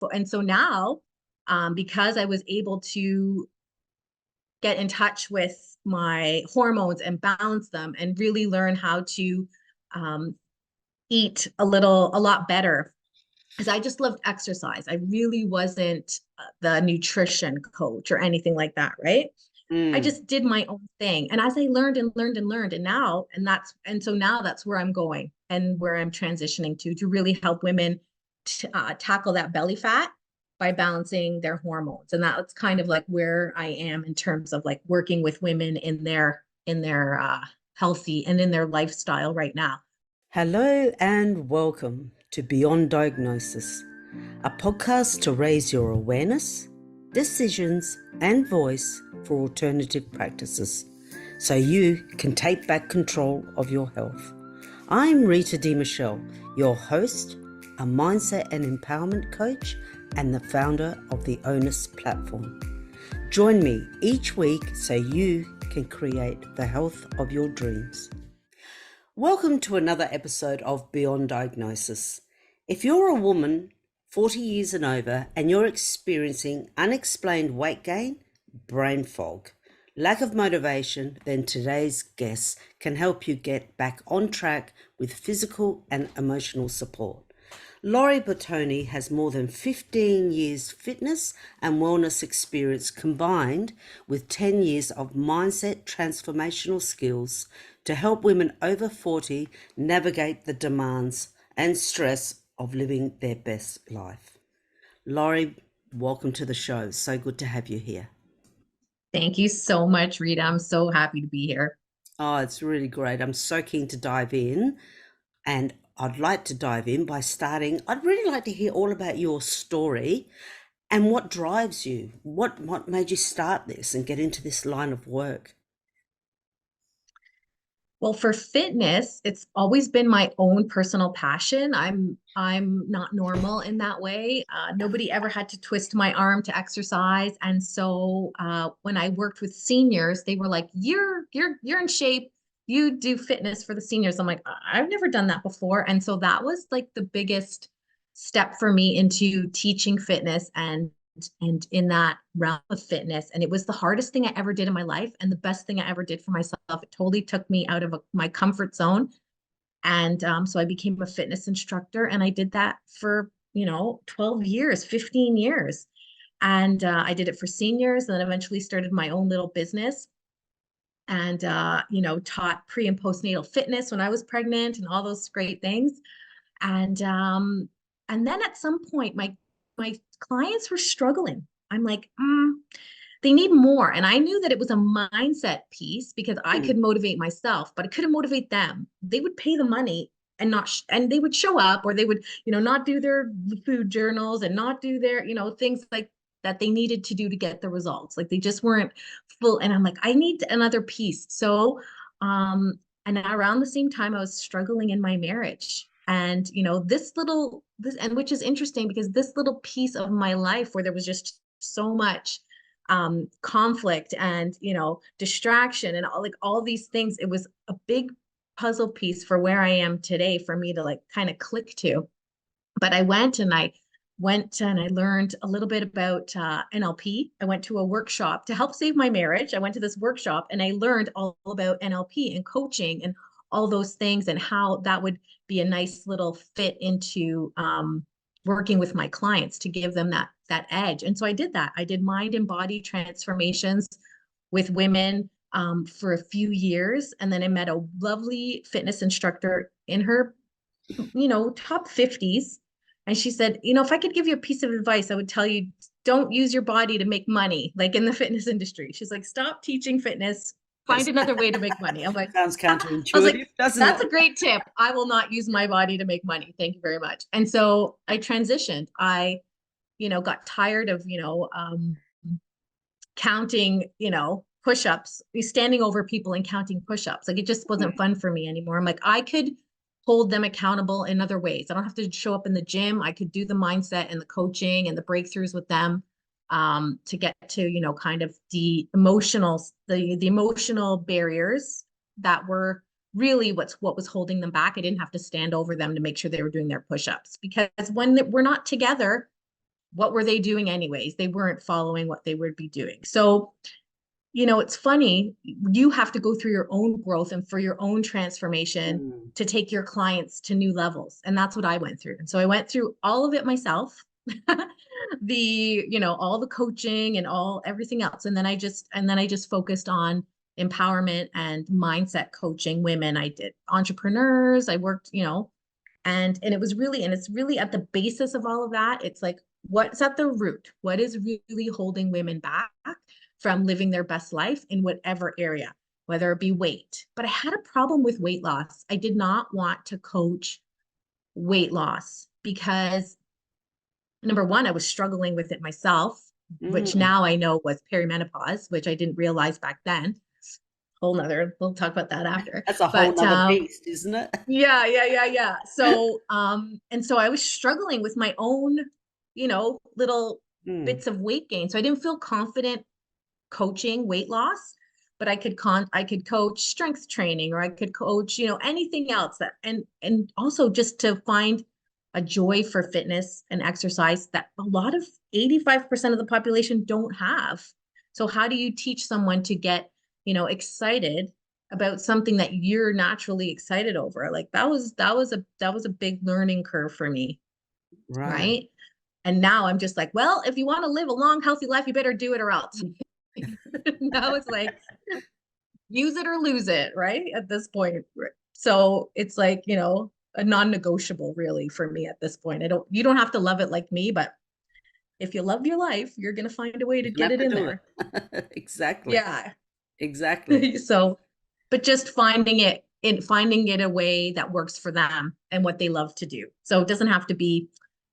And so now, because I was able to get in touch with my hormones and balance them and really learn how to um, eat a lot better, because I just loved exercise. I really wasn't the nutrition coach or anything like that, right? I Mm. just did my own thing. And as I learned and learned and learned, and so now that's where I'm going and where I'm transitioning to really help women tackle that belly fat by balancing their hormones. And that's kind of like where I am in terms of like working with women in their healthy and in their lifestyle right now. Hello and welcome to Beyond Diagnosis, a podcast to raise your awareness, decisions, and voice for alternative practices so you can take back control of your health. I'm Rita De Michele, your host, a mindset and empowerment coach, and the founder of the ONUS platform. Join me each week so you can create the health of your dreams. Welcome to another episode of Beyond Diagnosis. If you're a woman 40 years and over and you're experiencing unexplained weight gain, brain fog, lack of motivation, then today's guest can help you get back on track with physical and emotional support. Lori Bertoni has more than 15 years fitness and wellness experience combined with 10 years of mindset transformational skills to help women over 40 navigate the demands and stress of living their best life. Lori, welcome to the show. So good to have you here. Thank you so much, Rita. I'm so happy to be here. Oh, it's really great. I'm so keen to dive in. And I'd like to dive in by starting. I'd really like to hear all about your story and what drives you. What made you start this and get into this line of work? Well, for fitness, it's always been my own personal passion. I'm not normal in that way. Nobody ever had to twist my arm to exercise, and so when I worked with seniors, they were like, "You're in shape. You do fitness for the seniors." I'm like, "I've never done that before," and so that was like the biggest step for me into teaching fitness and in that realm of fitness. And it was the hardest thing I ever did in my life and the best thing I ever did for myself. It totally took me out of my comfort zone. And so I became a fitness instructor and I did that for, 12 years, 15 years. And I did it for seniors and then eventually started my own little business and, taught pre and postnatal fitness when I was pregnant and all those great things. And and then at some point my clients were struggling. I'm like, they need more. And I knew that it was a mindset piece because I Mm. could motivate myself, but I couldn't motivate them. They would pay the money and not and they would show up or they would, not do their food journals and not do their, things like that they needed to do to get the results. Like they just weren't full. And I'm like, I need another piece. So and around the same time I was struggling in my marriage. And this and which is interesting because this little piece of my life where there was just so much conflict and distraction and all these things, it was a big puzzle piece for where I am today for me to like kind of click to. But I learned a little bit about NLP. I went to a workshop to help save my marriage. I went to this workshop and I learned all about NLP and coaching and all those things and how that would be a nice little fit into working with my clients to give them that edge. And so I did that. I did mind and body transformations with women for a few years, and then I met a lovely fitness instructor in her top 50s. And she said, if I could give you a piece of advice, I would tell you, don't use your body to make money, like in the fitness industry. She's like, stop teaching fitness, find That's, another way to make money. I'm like, sounds I was like, counterintuitive, doesn't that's it? a great tip. I will not use my body to make money. Thank you very much. And so I transitioned. I, got tired of, counting, push-ups, standing over people and counting push-ups. Like it just wasn't fun for me anymore. I'm like, I could hold them accountable in other ways. I don't have to show up in the gym. I could do the mindset and the coaching and the breakthroughs with them to get to, kind of the emotional barriers that were really what was holding them back. I didn't have to stand over them to make sure they were doing their push-ups because when we're not together, what were they doing anyways? They weren't following what they would be doing. So, you know, it's funny, you have to go through your own growth and for your own transformation Mm. to take your clients to new levels. And that's what I went through. And so I went through all of it myself. All the coaching and everything else. And then I just focused on empowerment and mindset coaching women. I did entrepreneurs. I worked, and it's really at the basis of all of that. It's like, what's at the root? What is really holding women back from living their best life in whatever area, whether it be weight? But I had a problem with weight loss. I did not want to coach weight loss because, number one, I was struggling with it myself, which Mm. now I know was perimenopause, which I didn't realize back then. We'll talk about that after. That's a whole But nother beast, isn't it? yeah. So, and so I was struggling with my own, little Mm. bits of weight gain. So I didn't feel confident coaching weight loss, but I could coach strength training, or I could coach, anything else and also just to find a joy for fitness and exercise that a lot of 85% of the population don't have. So how do you teach someone to get, excited about something that you're naturally excited over? Like that was a big learning curve for me, Right. right? And now I'm just like, well, if you want to live a long, healthy life, you better do it or else. Now it's like, use it or lose it, right? At this point. So it's like, a non-negotiable really for me at this point. You don't have to love it like me, but if you love your life, you're going to find a way to You're gonna get have it to in do there. it. Exactly. Yeah. Exactly. So, but just finding it a way that works for them and what they love to do. So it doesn't have to be,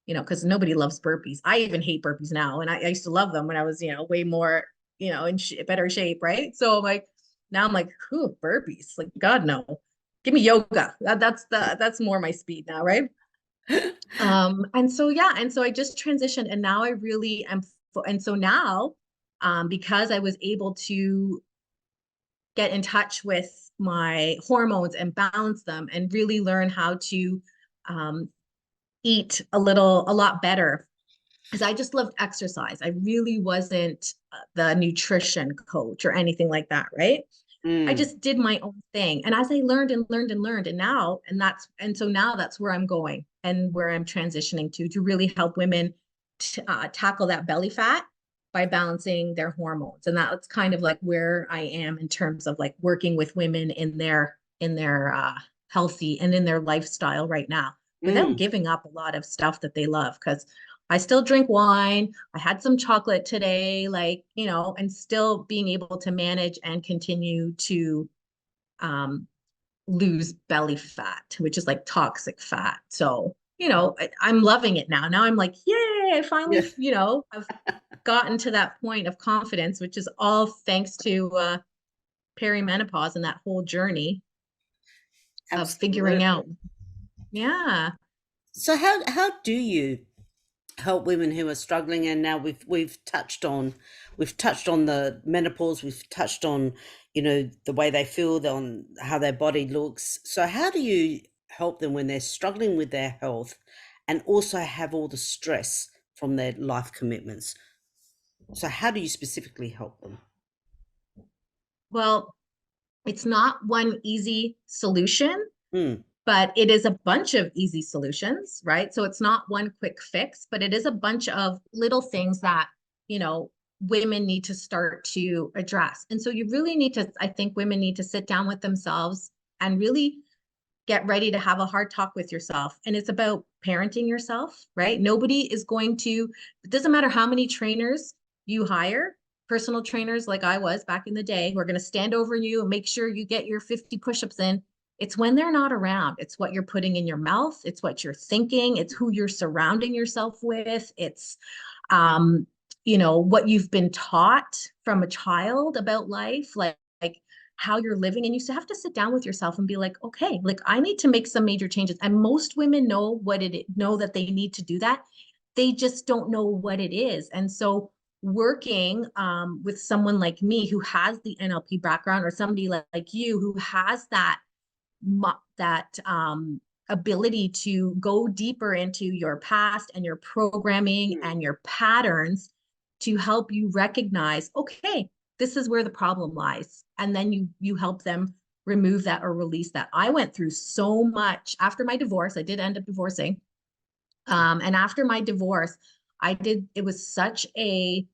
because nobody loves burpees. I even hate burpees now. And I used to love them when I was, way more, in better shape. Right. So now I'm like, who burpees? Like, God, no, give me yoga. That's more my speed now. Right. And so, yeah. And so I just transitioned and now I really am. And so now, because I was able to get in touch with my hormones and balance them and really learn how to um, eat a lot better, because I just loved exercise. I really wasn't the nutrition coach or anything like that, right? I Mm. just did my own thing. And as I learned and learned and learned, and so now that's where I'm going and where I'm transitioning to really help women tackle that belly fat by balancing their hormones. And that's kind of like where I am in terms of like working with women in their healthy and in their lifestyle right now, without Mm. giving up a lot of stuff that they love. Because I still drink wine. I had some chocolate today, like, and still being able to manage and continue to um, lose belly fat, which is like toxic fat. So, I'm loving it now. Now I'm like, yay, I finally, Yeah. I've gotten to that point of confidence, which is all thanks to perimenopause and that whole journey of figuring Absolutely. out. Yeah. So how do you help women who are struggling? And now we've touched on the menopause, we've touched on the way they feel, on how their body looks. So how do you help them when they're struggling with their health and also have all the stress from their life commitments? So how do you specifically help them? Well, it's not one easy solution, Mm. but it is a bunch of easy solutions, right? So it's not one quick fix, but it is a bunch of little things that, you know, women need to start to address. And so you really need to, I think women need to sit down with themselves and really get ready to have a hard talk with yourself. And it's about parenting yourself, right? Nobody is going to, it doesn't matter how many trainers you hire, personal trainers like I was back in the day, who are going to stand over you and make sure you get your 50 push-ups in. It's when they're not around. It's what you're putting in your mouth. It's what you're thinking. It's who you're surrounding yourself with. It's, um, what you've been taught from a child about life, like how you're living. And you have to sit down with yourself and be like, okay, like I need to make some major changes. And most women know that they need to do that. They just don't know what it is. And so working with someone like me who has the NLP background, or somebody like you who has that ability to go deeper into your past and your programming and your patterns to help you recognize, okay, this is where the problem lies. And then you help them remove that or release that. I went through so much after my divorce. I did end up divorcing. And after my divorce, it was such a,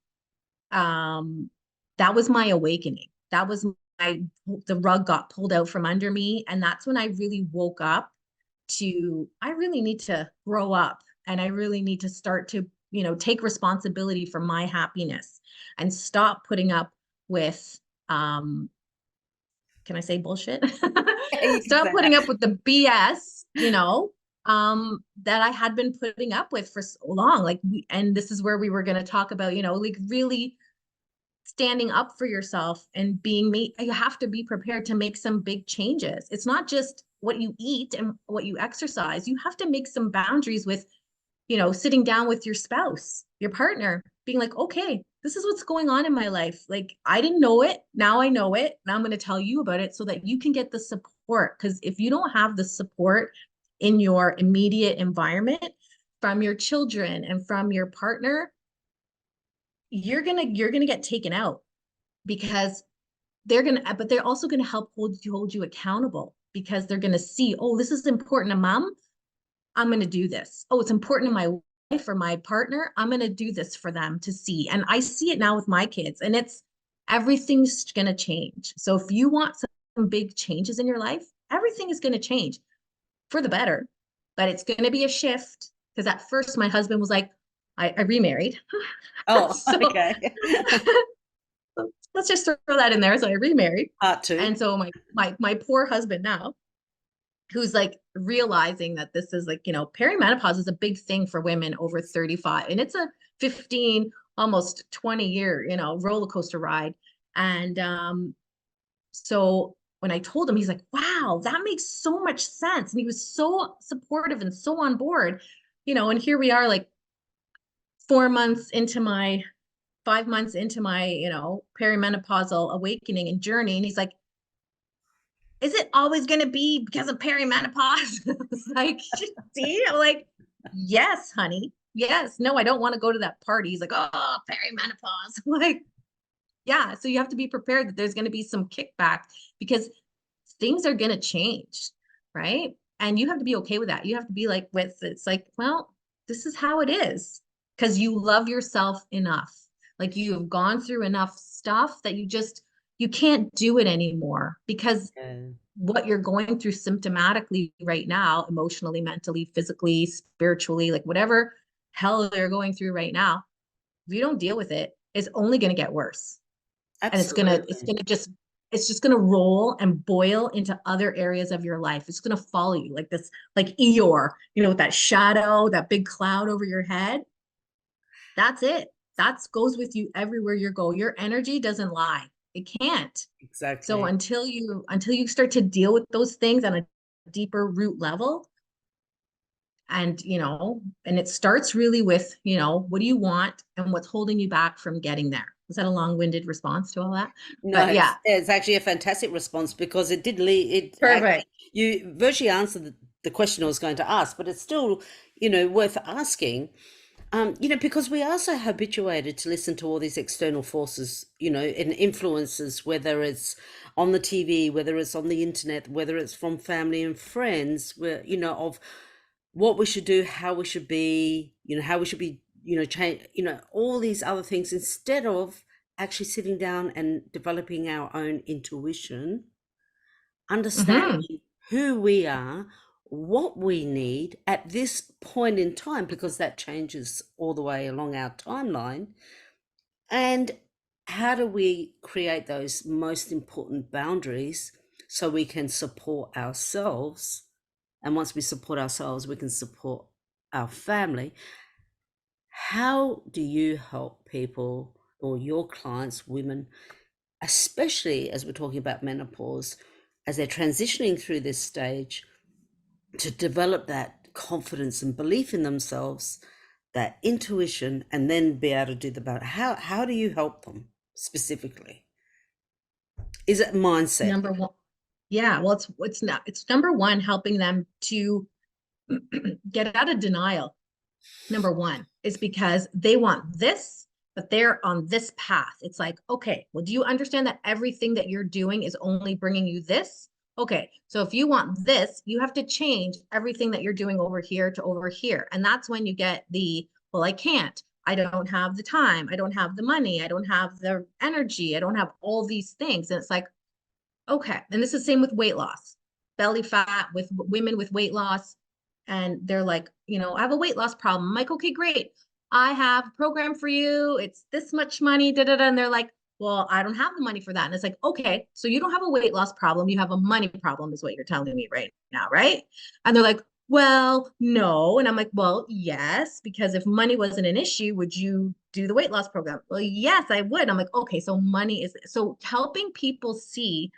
that was my awakening. That was the rug got pulled out from under me. And that's when I really woke up to, I really need to grow up and I really need to start to, take responsibility for my happiness and stop putting up with, can I say bullshit? Stop putting up with the BS, that I had been putting up with for so long. And this is where we were going to talk about, like really standing up for yourself and being me. You have to be prepared to make some big changes. It's not just what you eat and what you exercise. You have to make some boundaries with, sitting down with your spouse, your partner, being like, okay, this is what's going on in my life. Like, I didn't know it. Now I know it. Now I'm going to tell you about it so that you can get the support. Because if you don't have the support in your immediate environment from your children and from your partner, you're gonna get taken out because but they're also gonna help hold you accountable because they're gonna see, oh, this is important to mom. I'm gonna do this. Oh, it's important to my wife or my partner. I'm gonna do this for them to see. And I see it now with my kids, and everything's gonna change. So if you want some big changes in your life, everything is gonna change for the better, but it's gonna be a shift. Because at first my husband was like, I remarried. Oh, okay. Let's just throw that in there. So I remarried. Part two. And so my poor husband now, who's like realizing that this is like, perimenopause is a big thing for women over 35. And it's a 15, almost 20-year, roller coaster ride. And so when I told him, he's like, wow, that makes so much sense. And he was so supportive and so on board, and here we are like 5 months into my, perimenopausal awakening and journey. And he's like, is it always going to be because of perimenopause? It's like, see, I'm like, yes, honey. Yes. No, I don't want to go to that party. He's like, oh, perimenopause. I'm like, yeah. So you have to be prepared that there's going to be some kickback because things are going to change. Right. And you have to be okay with that. You have to be like, it's like, well, this is how it is because you love yourself enough. Like you've gone through enough stuff that you can't do it anymore because what you're going through symptomatically right now, emotionally, mentally, physically, spiritually, like whatever hell they're going through right now, if you don't deal with it, it's only going to get worse. Absolutely. And it's just going to roll and boil into other areas of your life. It's going to follow you like this, like Eeyore, with that shadow, that big cloud over your head. That's it. That goes with you everywhere you go. Your energy doesn't lie. It can't. Exactly. So until you start to deal with those things on a deeper root level, and and it starts really with, what do you want and what's holding you back from getting there? Is that a long-winded response to all that? No, but yeah, it's actually a fantastic response because it did lead. Perfect. You virtually answered the question I was going to ask, but it's still, worth asking. Because we are so habituated to listen to all these external forces, and influences, whether it's on the TV, whether it's on the internet, whether it's from family and friends, where, of what we should do, how we should be, how we should be, change, all these other things, instead of actually sitting down and developing our own intuition, understanding who we are, what we need at this point in time, because that changes all the way along our timeline, and how do we create those most important boundaries so we can support ourselves, and once we support ourselves, we can support our family. How do you help people or your clients, women, especially as we're talking about menopause, as they're transitioning through this stage, to develop that confidence and belief in themselves, that intuition, and then be able to do the balance? How do you help them specifically? Is it mindset? Number one, yeah, well, it's number one, helping them to get out of denial. Number one is because they want this, but they're on this path. It's like, okay, well, do you understand that everything that you're doing is only bringing you this? Okay, so if you want this, you have to change everything that you're doing over here to over here. And that's when you get the, well, I can't. I don't have the time. I don't have the money. I don't have the energy. I don't have all these things. And it's like, okay. And this is the same with weight loss, belly fat with women with weight loss. And they're like, I have a weight loss problem. I'm like, okay, great. I have a program for you. It's this much money, da, da, da. And they're like, well, I don't have the money for that. And it's like, okay, so you don't have a weight loss problem. You have a money problem is what you're telling me right now, right? And they're like, well, no. And I'm like, well, yes, because if money wasn't an issue, would you do the weight loss program? Well, yes, I would. I'm like, okay, so money is, so helping people see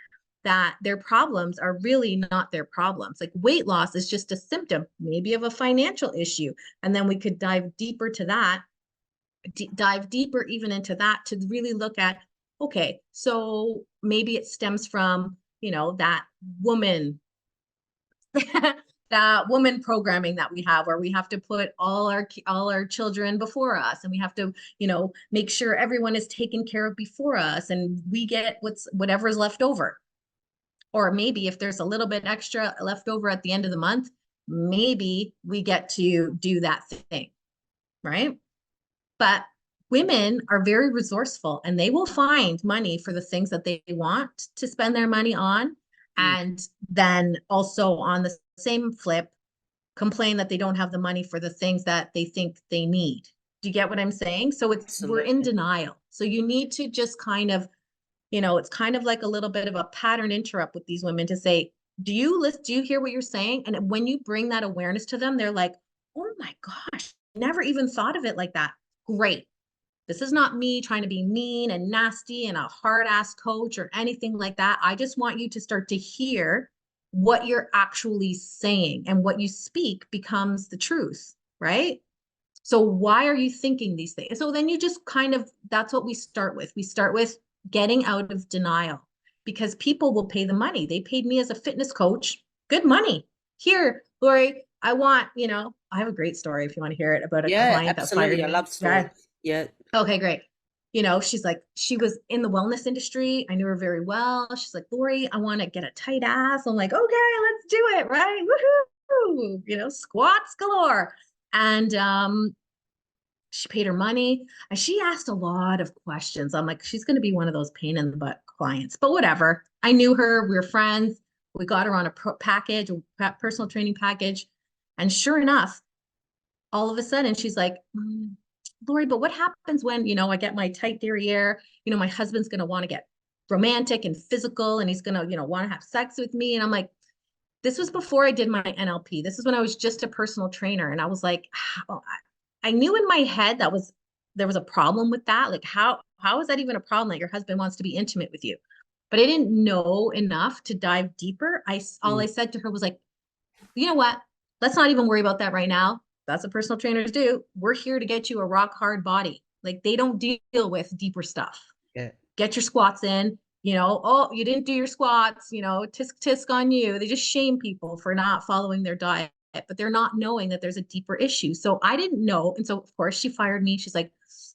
that their problems are really not their problems. Like weight loss is just a symptom, maybe of a financial issue. And then we could dive deeper to that, dive deeper even into that to really look at, okay, so maybe it stems from, that woman, that woman programming that we have where we have to put all our children before us, and we have to, make sure everyone is taken care of before us, and we get whatever's left over. Or maybe if there's a little bit extra left over at the end of the month, maybe we get to do that thing, right? But women are very resourceful and they will find money for the things that they want to spend their money on. And then also on the same flip, complain that they don't have the money for the things that they think they need. Do you get what I'm saying? So we're in denial. So you need to just kind of, it's kind of like a little bit of a pattern interrupt with these women to say, do you hear what you're saying? And when you bring that awareness to them, they're like, oh my gosh, never even thought of it like that. Great. This is not me trying to be mean and nasty and a hard ass coach or anything like that. I just want you to start to hear what you're actually saying, and what you speak becomes the truth, right? So why are you thinking these things? So then you just that's what we start with. We start with getting out of denial, because people will pay the money. They paid me as a fitness coach, good money. Here, Lori, I want, I have a great story if you want to hear it about a client that fired me. I love stories. Yeah. Okay, great. She's like, she was in the wellness industry. I knew her very well. She's like, Lori, I want to get a tight ass. I'm like, okay, let's do it. Right. Woohoo. Squats galore. And she paid her money and she asked a lot of questions. I'm like, she's going to be one of those pain in the butt clients, but whatever. I knew her. We were friends. We got her on a personal training package. And sure enough, all of a sudden she's like, Lori, but what happens when, I get my tight derriere, my husband's going to want to get romantic and physical, and he's going to, want to have sex with me. And I'm like, this was before I did my NLP. This is when I was just a personal trainer. And I was like, I knew in my head there was a problem with that. Like, how is that even a problem that your husband wants to be intimate with you? But I didn't know enough to dive deeper. All I said to her was like, you know what? Let's not even worry about that right now. That's what personal trainers do. We're here to get you a rock hard body. Like, they don't deal with deeper stuff. Yeah. Get your squats in, oh, you didn't do your squats, tisk tisk on you. They just shame people for not following their diet, but they're not knowing that there's a deeper issue. So I didn't know. And so of course she fired me. She's like,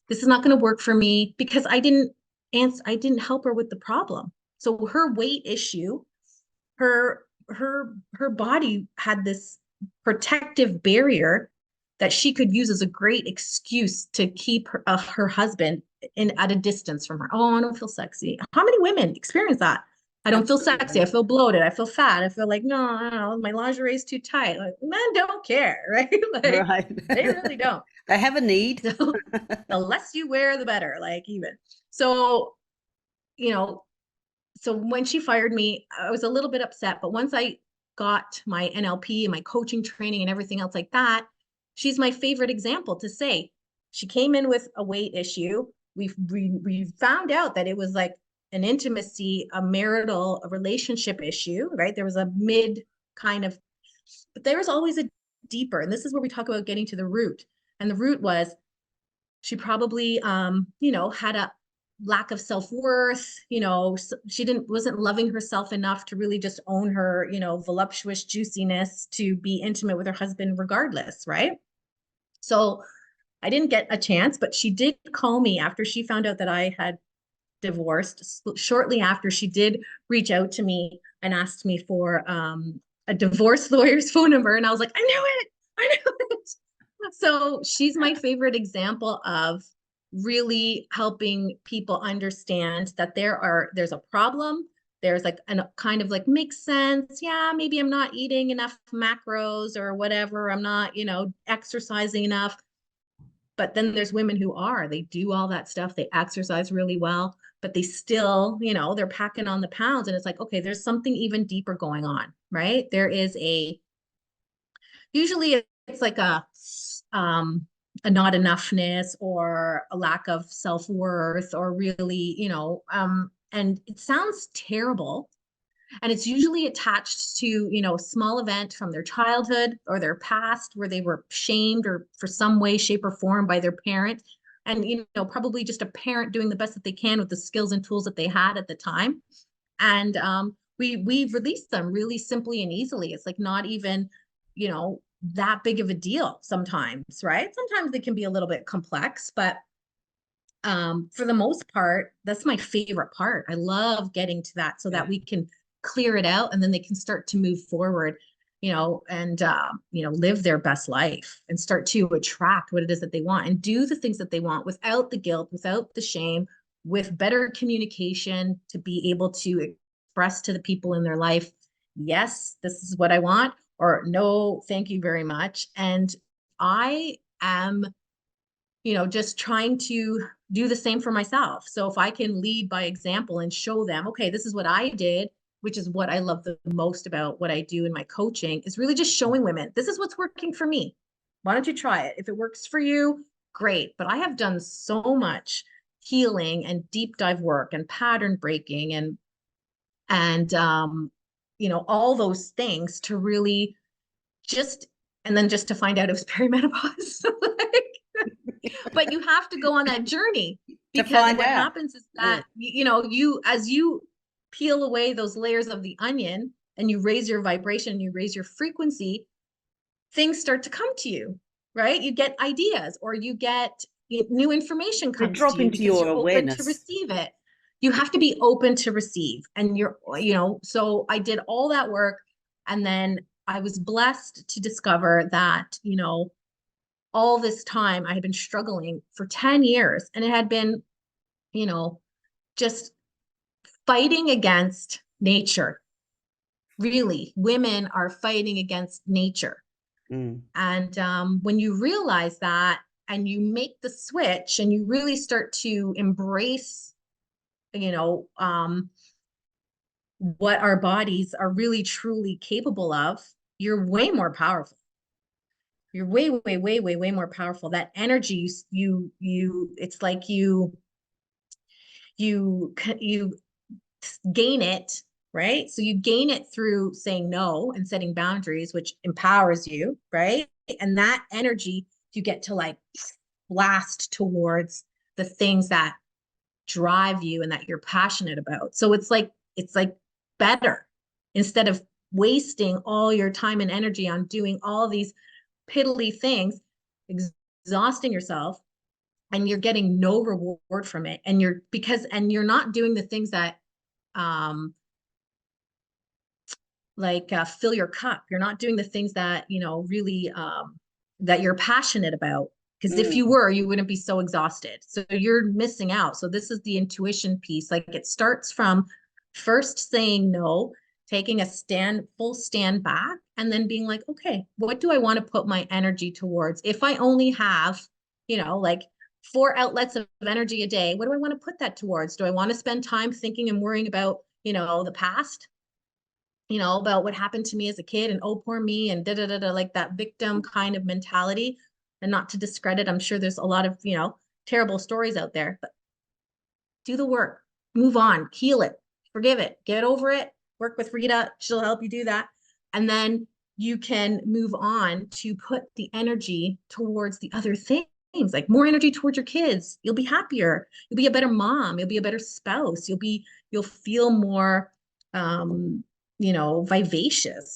this is not going to work for me, because I didn't help her with the problem. So her weight issue, her body had this protective barrier that she could use as a great excuse to keep her husband at a distance from her. Oh, I don't feel sexy. How many women experience that? I don't feel sexy. I feel bloated. I feel fat. I feel like, no, my lingerie is too tight. Like, men don't care, right? Like, right. They really don't. They have a need. So the less you wear, the better. Like, even. So, so when she fired me, I was a little bit upset. But once I got my NLP and my coaching training and everything else like that, she's my favorite example to say. She came in with a weight issue. We found out that it was like an intimacy, a relationship issue, right? There was a mid kind of, but there was always a deeper. And this is where we talk about getting to the root. And the root was she probably, had a lack of self-worth, she wasn't loving herself enough to really just own her, voluptuous juiciness to be intimate with her husband regardless, right? So I didn't get a chance, but she did call me after she found out that I had divorced. Shortly after, she did reach out to me and asked me for a divorce lawyer's phone number. And I was like, I knew it. I knew it. So she's my favorite example of really helping people understand that there's a problem. There's like a kind of like makes sense. Yeah, maybe I'm not eating enough macros or whatever. I'm not, exercising enough. But then there's women who they do all that stuff. They exercise really well, but they still, they're packing on the pounds. And it's like, okay, there's something even deeper going on, right? There is usually it's like a not enoughness or a lack of self-worth or really, and it sounds terrible. And it's usually attached to, a small event from their childhood or their past where they were shamed or for some way, shape, or form by their parent. And, probably just a parent doing the best that they can with the skills and tools that they had at the time. And we release them really simply and easily. It's like not even, that big of a deal sometimes, right? Sometimes they can be a little bit complex, but for the most part, that's my favorite part. I love getting to that so that we can clear it out and then they can start to move forward, and live their best life and start to attract what it is that they want and do the things that they want without the guilt, without the shame, with better communication to be able to express to the people in their life, yes, this is what I want, or no, thank you very much. And I am, just trying to do the same for myself. So if I can lead by example and show them, okay, this is what I did, which is what I love the most about what I do in my coaching, is really just showing women, this is what's working for me. Why don't you try it? If it works for you, great. But I have done so much healing and deep dive work and pattern breaking and all those things to really and then just to find out it was perimenopause. But you have to go on that journey because what happens is that, as you peel away those layers of the onion and you raise your vibration, you raise your frequency, things start to come to you, right? You get ideas or you get new information comes drop to you into because your you're awareness. open to receive it. You have to be open to receive. And so I did all that work. And then I was blessed to discover that, all this time I had been struggling for 10 years and it had been, just fighting against nature. Really, women are fighting against nature. And when you realize that and you make the switch and you really start to embrace, what our bodies are really truly capable of, you're way more powerful. You're way, way, way, way, way more powerful. That energy, it's like you gain it, right? So you gain it through saying no and setting boundaries, which empowers you, right? And that energy you get to like blast towards the things that drive you and that you're passionate about. So it's like better instead of wasting all your time and energy on doing all these piddly things, exhausting yourself, and you're getting no reward from it. And you're not doing the things that fill your cup. You're not doing the things that, really that you're passionate about. Because if you were, you wouldn't be so exhausted. So you're missing out. So this is the intuition piece. Like it starts from first saying no, taking a full stand back, and then being like, okay, what do I want to put my energy towards? If I only have, like 4 outlets of energy a day, what do I want to put that towards? Do I want to spend time thinking and worrying about, the past? About what happened to me as a kid and oh, poor me and like that victim kind of mentality. And not to discredit, I'm sure there's a lot of, terrible stories out there, but do the work, move on, heal it, forgive it, get over it, work with Rita. She'll help you do that. And then you can move on to put the energy towards the other things like more energy towards your kids. You'll be happier. You'll be a better mom. You'll be a better spouse. You'll feel more, vivacious,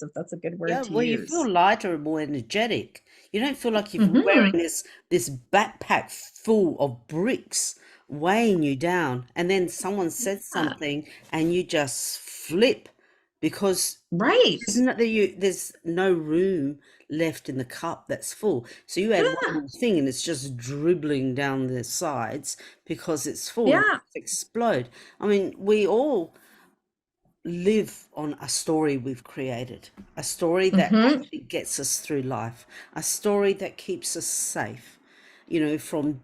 if that's a good Yeah, word to well, you feel use. lighter and more energetic. You don't feel like you're wearing Hmm. this backpack full of bricks weighing you down, and then someone says Yeah, something and you just flip because right. there's no room left in the cup that's full. So you add one Yeah, more thing and it's just dribbling down the sides because it's full and yeah. explode. I mean, we all live on a story we've created, a story that Hmm. actually gets us through life, a story that keeps us safe, from,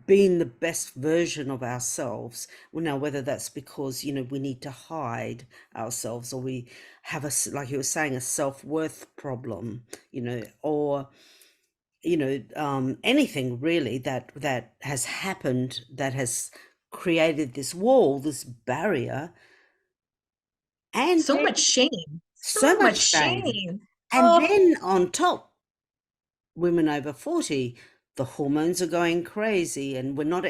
being the best version of ourselves. Well, now, whether that's because, we need to hide ourselves, or we have like you were saying, a self-worth problem, or, anything really that has happened that has created this wall, this barrier, and So then much shame. so So much much shame. shame. And Oh, then on top, women over 40, the hormones are going crazy, and we're not.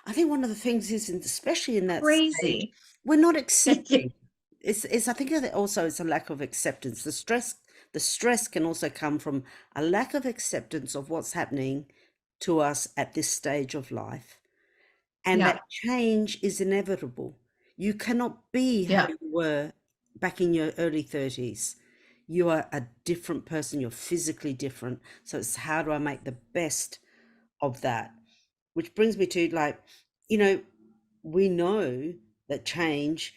I think one of the things is, especially in that stage, crazy. we're not Yeah. accepting. It's I think that also it's a lack of acceptance. The stress can also come from a lack of acceptance of what's happening to us at this stage of life, and Yeah. that change is inevitable. You cannot be how Yeah. you were back in your early 30s. You are a different person, you're physically different. So it's how do I make the best of that? Which brings me to, like, you know, we know that change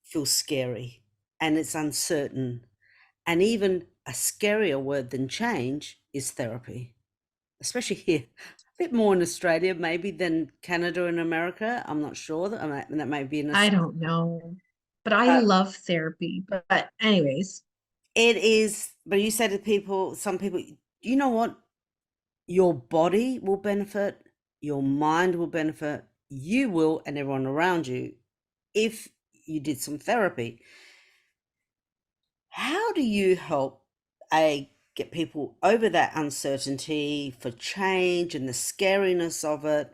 feels scary and it's uncertain. And even a scarier word than change is therapy, especially here. A bit more in Australia, maybe, than Canada and America. I'm not sure that may be I don't know, but I uh, love therapy. But anyways, it is. But you say to people, some people, you know what? Your body will benefit, your mind will benefit, you will, and everyone around you, if you did some therapy. How do you help get people over that uncertainty for change and the scariness of it?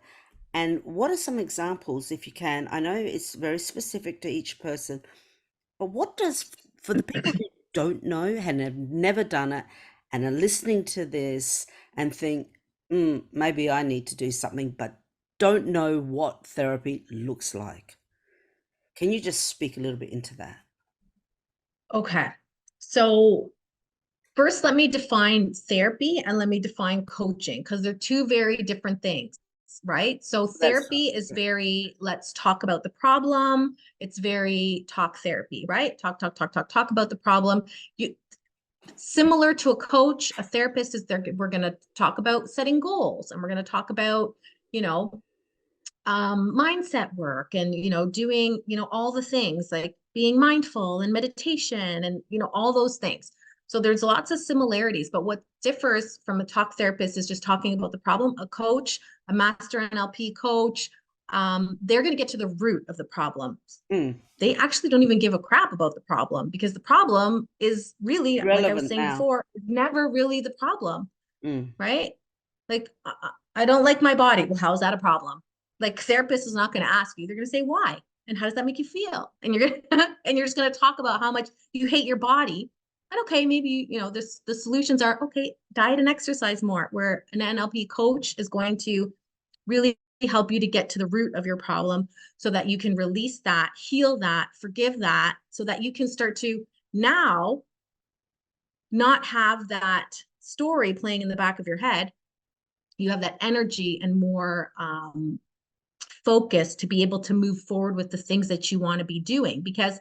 And what are some examples, if you can? I know it's very specific to each person, but what does, for the people who don't know and have never done it and are listening to this and think, maybe I need to do something, but don't know what therapy looks like? Can you just speak a little bit into that? okay. So first, let me define therapy and let me define coaching because they're two very different things, right? So That's therapy is very, let's talk about the problem. It's very talk therapy, right? Talk about the problem. You Similar to a coach, a therapist is there. We're going to talk about setting goals and we're going to talk about, you know, mindset work and doing all the things like being mindful and meditation and all those things. So there's lots of similarities, but what differs from a talk therapist is just talking about the problem. A coach, a master NLP coach, they're going to get to the root of the problem. mm, They actually don't even give a crap about the problem because the problem is really, like I was relevant saying now. before, never really the problem, Mm, right? Like, I don't like my body. Well, how is that a problem? Like, therapist is not going to ask you. They're going to say why, and how does that make you feel? And you're gonna and you're just going to talk about how much you hate your body. And okay, maybe the solutions are okay, diet and exercise more. Where an NLP coach is going to really help you to get to the root of your problem, so that you can release that, heal that, forgive that, so that you can start to now not have that story playing in the back of your head. You have that energy and more focus to be able to move forward with the things that you want to be doing, because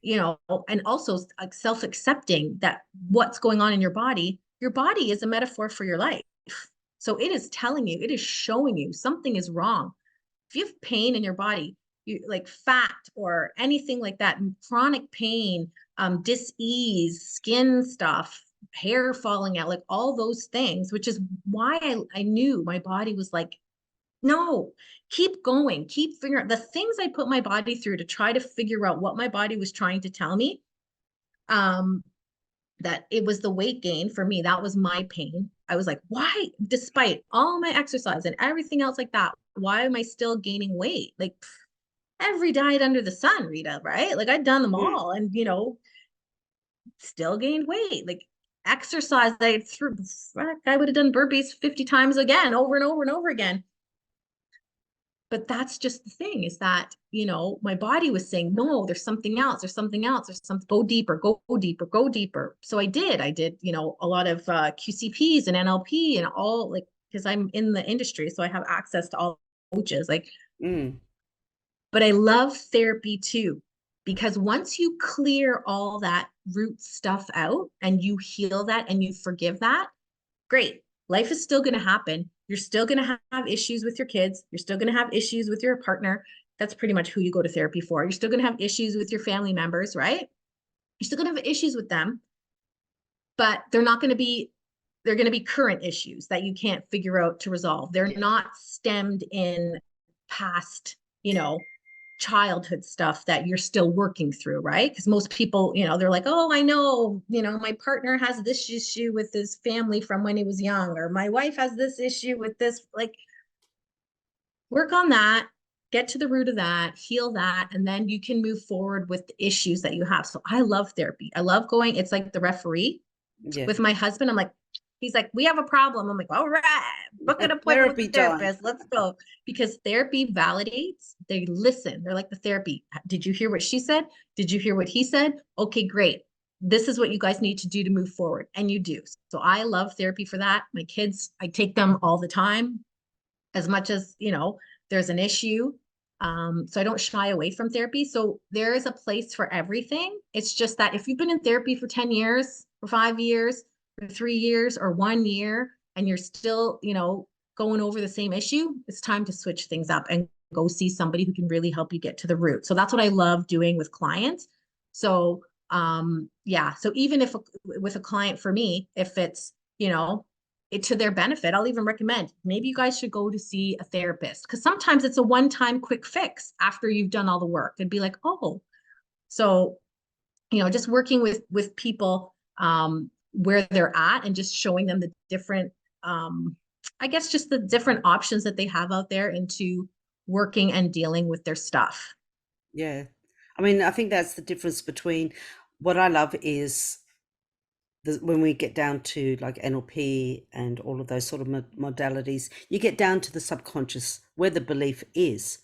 and also self-accepting that what's going on in your body is a metaphor for your life. So it is telling you, it is showing you something is wrong. If you have pain in your body, you like fat or anything like that, chronic pain, dis-ease, skin stuff, hair falling out, like all those things, which is why I knew my body was like, no, keep going, keep figuring out the things I put my body through to try to figure out what my body was trying to tell me. Um, that it was the weight gain for me. That was my pain. I was like, why, despite all my exercise and everything else like that, why am I still gaining weight? Like every diet under the sun, Rita, right? Like I'd done them Mm. all and, still gained weight. Like exercise, I would have done burpees 50 times again, over and over and over again. But that's just the thing is that, my body was saying, no, there's something else. There's something else. There's something, go deeper, go deeper, go deeper. So I did, a lot of QCPs and NLP and all, like, because I'm in the industry. So I have access to all coaches, like, Mm. but I love therapy too, because once you clear all that root stuff out and you heal that and you forgive that, great. Life is still going to happen. You're still going to have issues with your kids. You're still going to have issues with your partner. That's pretty much who you go to therapy for. You're still going to have issues with your family members, right? You're still going to have issues with them, but they're going to be current issues that you can't figure out to resolve. They're not stemmed in past, childhood stuff that you're still working through, right? Because most people, they're like, oh, I know, my partner has this issue with his family from when he was young, or my wife has this issue with this. Like, work on that, get to the root of that, heal that, and then you can move forward with the issues that you have. So I love therapy. I love going, it's like the referee Yeah. with my husband. I'm like, he's like, we have a problem. I'm like, all right, book an appointment with Therapy the time. therapist. Let's go. Because therapy validates, they listen. They're like the therapy. Did you hear what she said? Did you hear what he said? Okay, great. This is what you guys need to do to move forward. And you do. So I love therapy for that. My kids, I take them all the time, as much as, there's an issue. So I don't shy away from therapy. So there is a place for everything. It's just that if you've been in therapy for 10 years, for 5 years, for 3 years, or 1 year, and you're still, going over the same issue, it's time to switch things up and go see somebody who can really help you get to the root. So that's what I love doing with clients. So yeah. So even if with a client for me, if it's, to their benefit, I'll even recommend maybe you guys should go to see a therapist, because sometimes it's a one-time quick fix after you've done all the work. It'd be like, oh, so just working with people where they're at and just showing them the different, I guess, just the different options that they have out there into working and dealing with their stuff. Yeah. I mean, I think that's the difference between what I love is when we get down to like NLP and all of those sort of modalities, you get down to the subconscious where the belief is.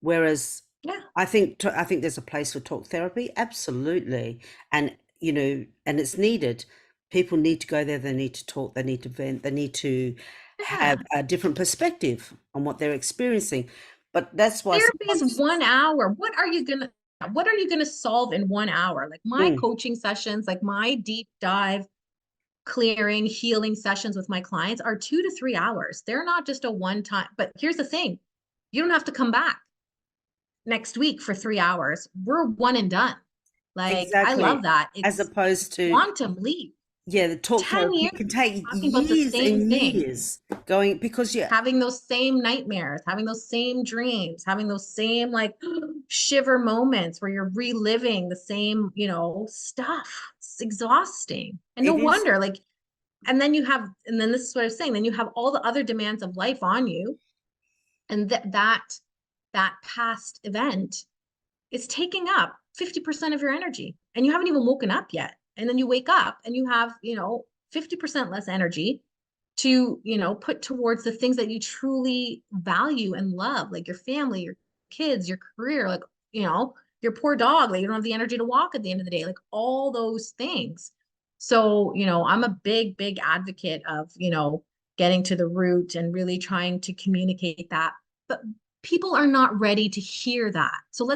Whereas Yeah. I think there's a place for talk therapy, absolutely, and and it's needed. People need to go there. They need to talk. They need to vent. They need to Yeah. have a different perspective on what they're experiencing. But that's why Therapy is sometimes, 1 hour. What are you gonna solve in 1 hour? Like my mm, coaching sessions, like my deep dive clearing, healing sessions with my clients are 2 to 3 hours. They're not just a one time, but here's the thing. You don't have to come back next week for 3 hours. We're one and done. Like, I love exactly, that. as It's opposed to, quantum leap. yeah, the talk 10 therapy years can take talking about the years same and thing, years going because having those same nightmares, having those same dreams, having those same like shiver moments where you're reliving the same, stuff. It's exhausting. And no it is. wonder, like, and then this is what I was saying, then you have all the other demands of life on you. And that past event is taking up 50% of your energy. And you haven't even woken up yet. And then you wake up and you have, 50% less energy to, put towards the things that you truly value and love, like your family, your kids, your career, like, your poor dog, like you don't have the energy to walk at the end of the day, like all those things. So, I'm a big, big advocate of, getting to the root and really trying to communicate that. But people are not ready to hear that. So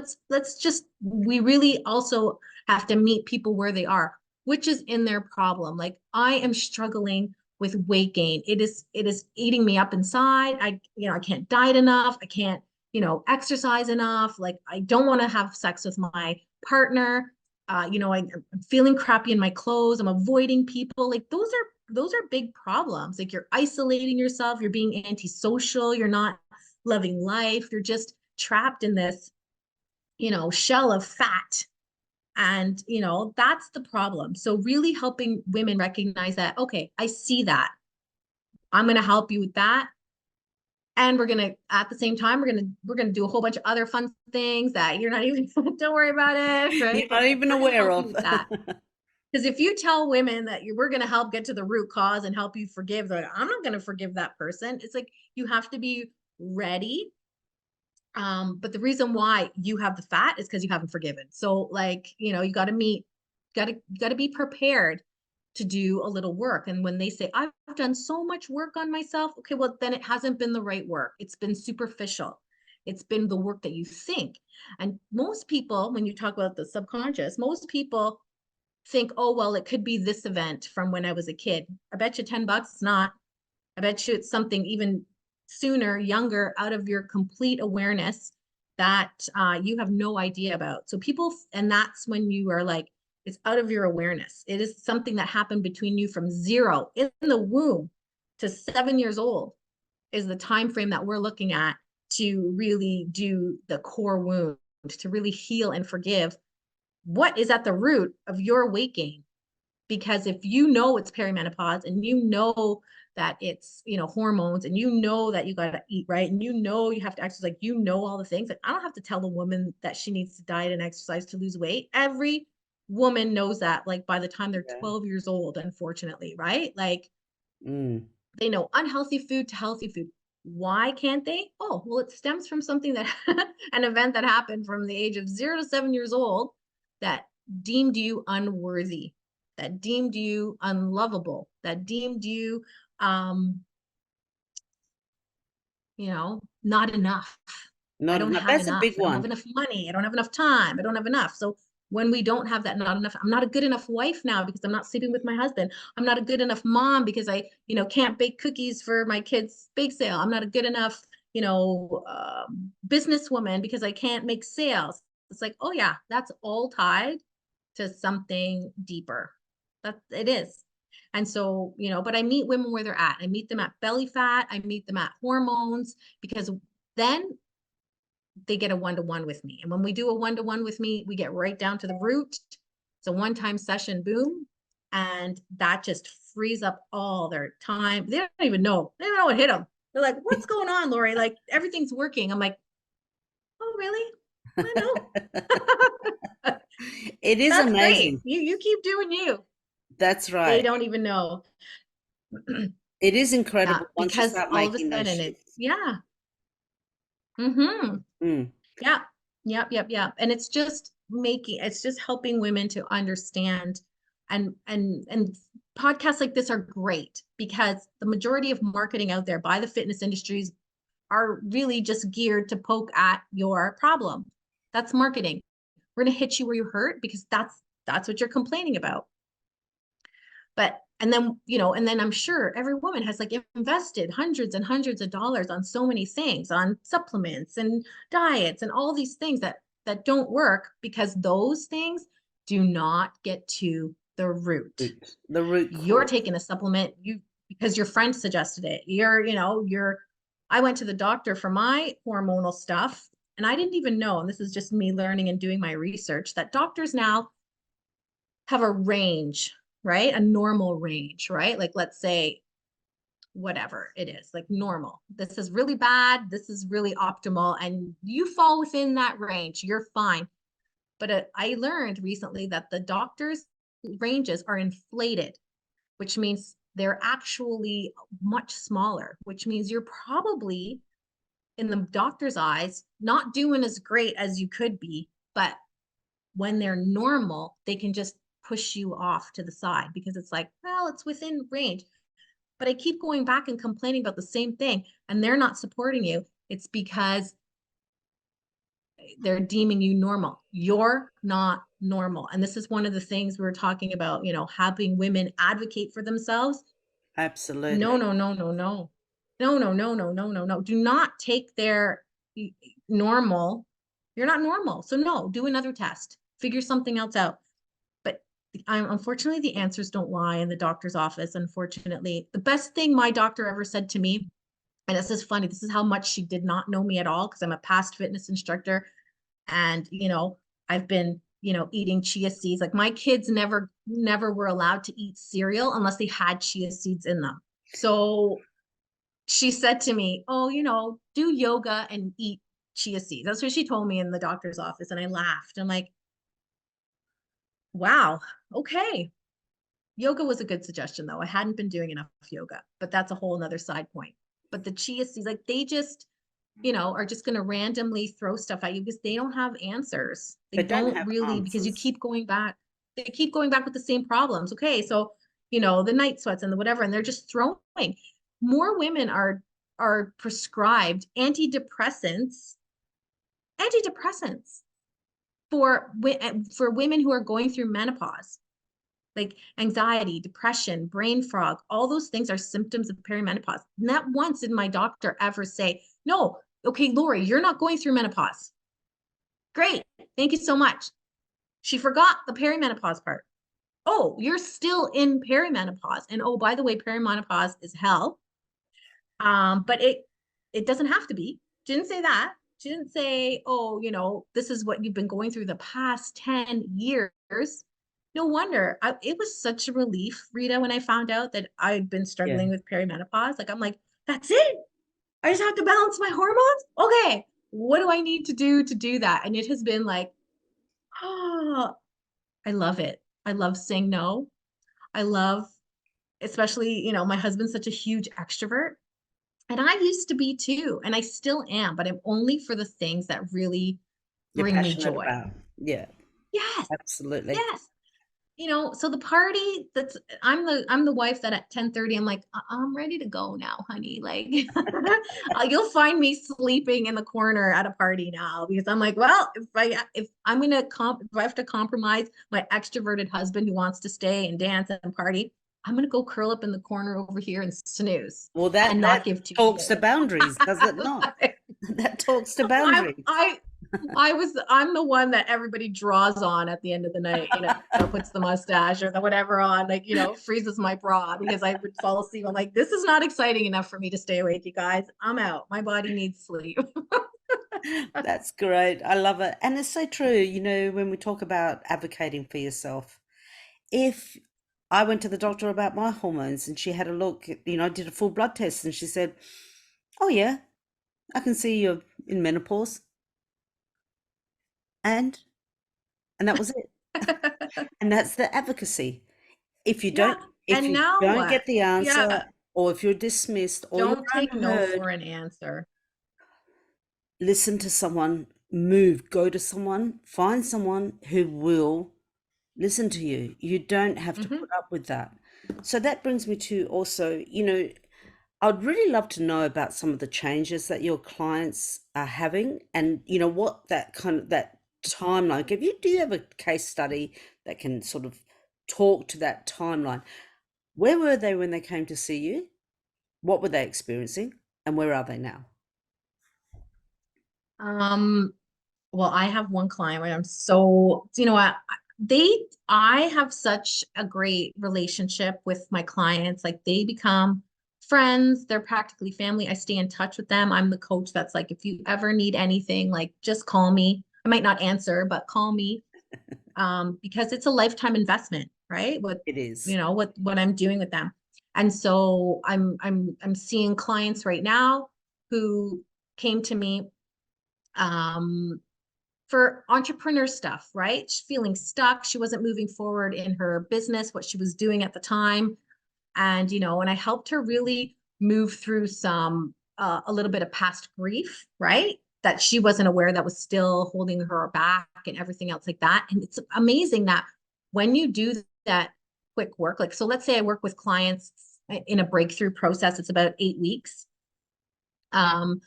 we really also have to meet people where they are, which is in their problem. Like I am struggling with weight gain. It is eating me up inside. I can't diet enough. I can't, exercise enough. Like I don't want to have sex with my partner. I'm feeling crappy in my clothes. I'm avoiding people. Like those are big problems. Like you're isolating yourself. You're being antisocial. You're not loving life. You're just trapped in this, shell of fat And, you know, that's the problem. So really helping women recognize that, okay, I see that. I'm going to help you with that. And we're going to, at the same time, we're going to do a whole bunch of other fun things that you're not even, don't worry about it, right? You're But not even we're going to aware help you of. with that. Because if you tell women that we're going to help get to the root cause and help you forgive, they're like, I'm not going to forgive that person. It's like, you have to be ready. But the reason why you have the fat is because you haven't forgiven. So like, you know, you got to be prepared to do a little work. And when they say, I've done so much work on myself, okay, well, then it hasn't been the right work. It's been superficial. It's been the work that you think. And most people, when you talk about the subconscious, most people think, oh, well, it could be this event from when I was a kid. I bet you $10 it's not. I bet you it's something even sooner, younger, out of your complete awareness that you have no idea about. So people, and that's when you are like, it's out of your awareness. It is something that happened between you from 0 in the womb to 7 years old is the time frame that we're looking at to really do the core wound, to really heal and forgive what is at the root of your weight gain. Because if you know it's perimenopause and you know that it's, you know, hormones, and you know that you got to eat right, and you know you have to exercise, like, you know, all the things, like, I don't have to tell a woman that she needs to diet and exercise to lose weight. Every woman knows that, like, by the time they're Yeah. 12 years old, unfortunately, right? Like, Mm. they know unhealthy food to healthy food. Why can't they? Oh, well, it stems from something that an event that happened from the age of 0 to 7 years old that deemed you unworthy, that deemed you unlovable, that deemed you, um, you know, not enough. I Not don't enough. have That's a big enough. I don't have one. enough money. I don't have enough time. I don't have enough. So when we don't have that, not enough, I'm not a good enough wife now because I'm not sleeping with my husband. I'm not a good enough mom because I, you know, can't bake cookies for my kids' bake sale. I'm not a good enough, you know, businesswoman because I can't make sales. It's like, oh yeah, that's all tied to something deeper. That it is. And so, you know, but I meet women where they're at. I meet them at belly fat. I meet them at hormones, because then they get a one-to-one with me. And when we do a one-to-one with me, we get right down to the root. It's a one-time session, boom. And that just frees up all their time. They don't even know. They don't know what hit them. They're like, what's going on, Lori? Like, everything's working. I'm like, oh, really? I know. It is That's great. amazing. You keep doing you. That's They right. don't even know. It is Yeah, incredible once you because start all of a making those sudden it's, shifts. yeah. Mm-hmm. Mm, Yeah. Yep. And it's just helping women to understand, and podcasts like this are great because the majority of marketing out there by the fitness industries are really just geared to poke at your problem. That's marketing. We're going to hit you where you hurt because that's what you're complaining about. But and then, you know, and then I'm sure every woman has like invested hundreds and hundreds of dollars on so many things, on supplements and diets and all these things that don't work because those things do not get to the root. the root You're cause. taking a supplement because your friend suggested it. I went to the doctor for my hormonal stuff, and I didn't even know, and this is just me learning and doing my research, that doctors now have a range, right? A normal range, right? Like, let's say whatever it is, like normal. This is really bad. This is really optimal. And you fall within that range, you're fine. But I learned recently that the doctor's ranges are inflated, which means they're actually much smaller, which means you're probably, in the doctor's eyes, not doing as great as you could be. But when they're normal, they can just push you off to the side because it's like, well, it's within range. But I keep going back and complaining about the same thing, and they're not supporting you. It's because they're deeming you normal. You're not normal. And this is one of the things we were talking about, you know, helping women advocate for themselves. No, Absolutely. no, no, no, no. No, no, no, no, no, no, no. Do not take their normal. You're not normal. So no, do another test. Figure something else out. But unfortunately, the answers don't lie in the doctor's office. Unfortunately, the best thing my doctor ever said to me, and this is funny, this is how much she did not know me at all because I'm a past fitness instructor. And, you know, I've been, eating chia seeds. Like my kids never were allowed to eat cereal unless they had chia seeds in them. So she said to me, oh, do yoga and eat chia seeds. That's what she told me in the doctor's office. And I laughed. I'm like, wow, okay. Yoga was a good suggestion though. I hadn't been doing enough yoga, but that's a whole nother side point. But the chia seeds, like they just, are just going to randomly throw stuff at you because they don't have answers. They They don't don't have really, because you answers. keep going back. They keep going back with the same problems. Okay. So, the night sweats and the whatever, and they're just throwing. More women are prescribed antidepressants for women who are going through menopause, like anxiety, depression, brain fog. All those things are symptoms of perimenopause. Not once did my doctor ever say, no, okay, Lori, you're not going through menopause. Great, thank you so much. She forgot the perimenopause part. Oh, you're still in perimenopause, and oh, by the way, perimenopause is hell. But it doesn't have to be. She didn't say that. She didn't say, oh, this is what you've been going through the past 10 years. No wonder. It was such a relief, Rita, when I found out that I'd been Yeah. struggling with perimenopause. Like, I'm like, that's it. I just have to balance my hormones. Okay. What do I need to do that? And it has been like, oh, I love it. I love saying no. I love, especially, my husband's such a huge extrovert. And I used to be too, and I still am, but I'm only for the things that really You're bring me passionate joy. about. Yeah, Yes, absolutely. yes. So the party I'm the wife that at 10:30 I'm like, I'm ready to go now, honey. Like you'll find me sleeping in the corner at a party now because I'm like, well, if I'm gonna if I have to compromise my extroverted husband who wants to stay and dance and party, I'm gonna go curl up in the corner over here and snooze Well, and not that give two talks to shits. boundaries, does it not? That talks to I'm boundaries. I'm the one that everybody draws on at the end of the night, puts the mustache or the whatever on, like, freezes my bra because I would fall asleep. I'm like, this is not exciting enough for me to stay awake, you guys. I'm out. My body needs sleep. That's great. I love it. And it's so true, when we talk about advocating for yourself. If I went to the doctor about my hormones and she had a look, did a full blood test and she said, oh, yeah, I can see you're in menopause. And that was it. And that's the advocacy. If you Yeah. don't if And you now don't what? get the answer, Yeah. or if you're dismissed or you're Don't take no unheard, for an answer. listen to someone, go to someone, find someone who will listen to you. You don't have to Hmm. put up with that. So that brings me to also, I'd really love to know about some of the changes that your clients are having and, what that timeline. Do you have a case study that can sort of talk to that timeline? Where were they when they came to see you? What were they experiencing? And where are they now? Um, well, I have one client where I'm so, you know what, I have such a great relationship with my clients. Like they become friends, they're practically family. I stay in touch with them. I'm the coach that's like, if you ever need anything, like just call me. I might not answer, but call me. Because it's a lifetime investment, right? It is. What I'm doing with them. And so I'm seeing clients right now who came to me um for entrepreneur stuff, right? She's feeling stuck. She wasn't moving forward in her business, what she was doing at the time. And I helped her really move through a little bit of past grief, right? That she wasn't aware that was still holding her back and everything else like that. And it's amazing that when you do that quick work, like, so let's say I work with clients in a breakthrough process, it's about 8 weeks. Um,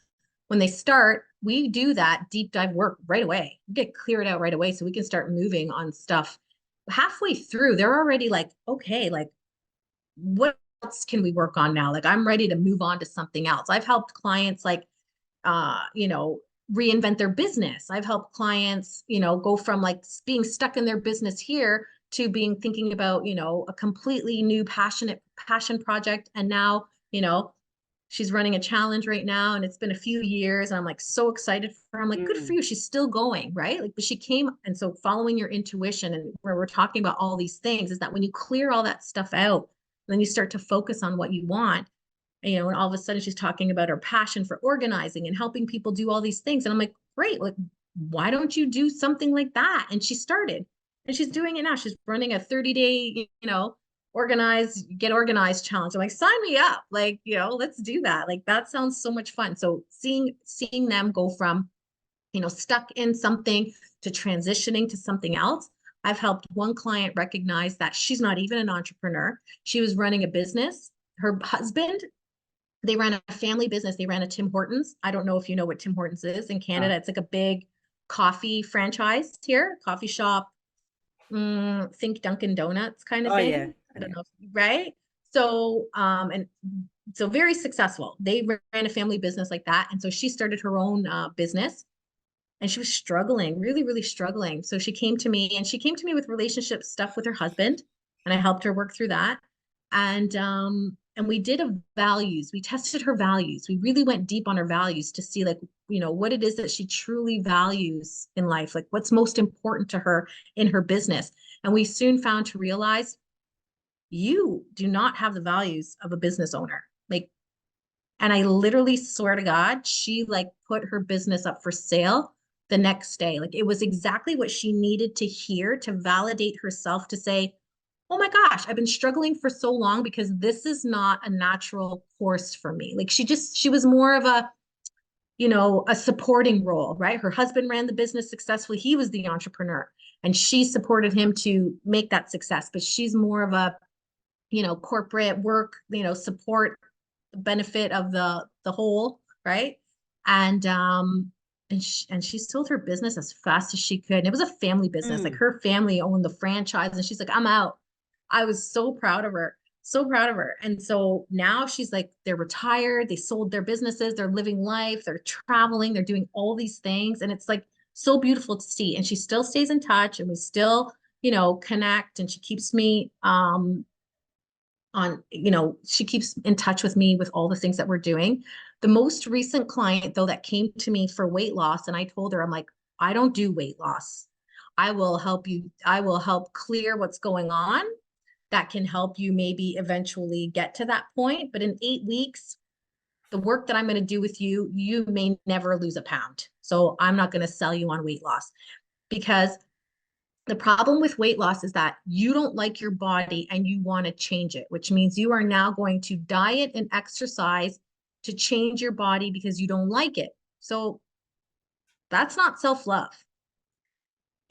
when they start, we do that deep dive work right away. We get cleared out right away so we can start moving on stuff. Halfway through, they're already like, okay, like what else can we work on now? Like I'm ready to move on to something else. I've helped clients like uh, you know, reinvent their business. I've helped clients, go from like being stuck in their business here to being thinking about, a completely new passion project. And now, She's running a challenge right now, and it's been a few years. And I'm like so excited for her. I'm like, good for Mm. you. She's still going, right? Like, but she came. And so following your intuition, and where we're talking about all these things, is that when you clear all that stuff out, then you start to focus on what you want. And all of a sudden she's talking about her passion for organizing and helping people do all these things. And I'm like, great, like, why don't you do something like that? And she started, and she's doing it now. She's running a 30-day, get organized challenge. I'm like, sign me up. Like, let's do that. Like, that sounds so much fun. So seeing them go from, stuck in something to transitioning to something else. I've helped one client recognize that she's not even an entrepreneur. She was running a business. Her husband, they ran a family business. They ran a Tim Hortons. I don't know if you know what Tim Hortons is in Canada. It's like a big coffee franchise here, coffee shop. Think Dunkin' Donuts kind of Oh yeah, thing. I don't yeah. know, right? So, and so very successful. They ran a family business like that. And so she started her own business, and she was struggling, really, really struggling. So she came to me, and she came to me with relationship stuff with her husband, and I helped her work through that. And we did a values. We tested her values. We really went deep on her values to see, like, what it is that she truly values in life, like what's most important to her in her business. And we soon found to realize, you do not have the values of a business owner. Like, and I literally swear to God, she like put her business up for sale the next day. Like, it was exactly what she needed to hear to validate herself, to say, oh my gosh, I've been struggling for so long because this is not a natural course for me. Like, she was more of a supporting role, right? Her husband ran the business successfully. He was the entrepreneur, and she supported him to make that success. But she's more of a, corporate work, support the benefit of the whole, right? And she sold her business as fast as she could. And it was a family business. Like, Mm. her family owned the franchise, and she's like, I'm out. I was so proud of her. So proud of her. And so now she's like, they're retired, they sold their businesses, they're living life, they're traveling, they're doing all these things. And it's like so beautiful to see. And she still stays in touch, and we still, connect. And she keeps me she keeps in touch with me with all the things that we're doing. The most recent client, though, that came to me for weight loss, and I told her, I'm like, I don't do weight loss. I will help you. I will help clear what's going on that can help you maybe eventually get to that point. But in 8 weeks, the work that I'm going to do with you, you may never lose a pound. So I'm not going to sell you on weight loss, because the problem with weight loss is that you don't like your body and you want to change it, which means you are now going to diet and exercise to change your body because you don't like it. So that's not self-love.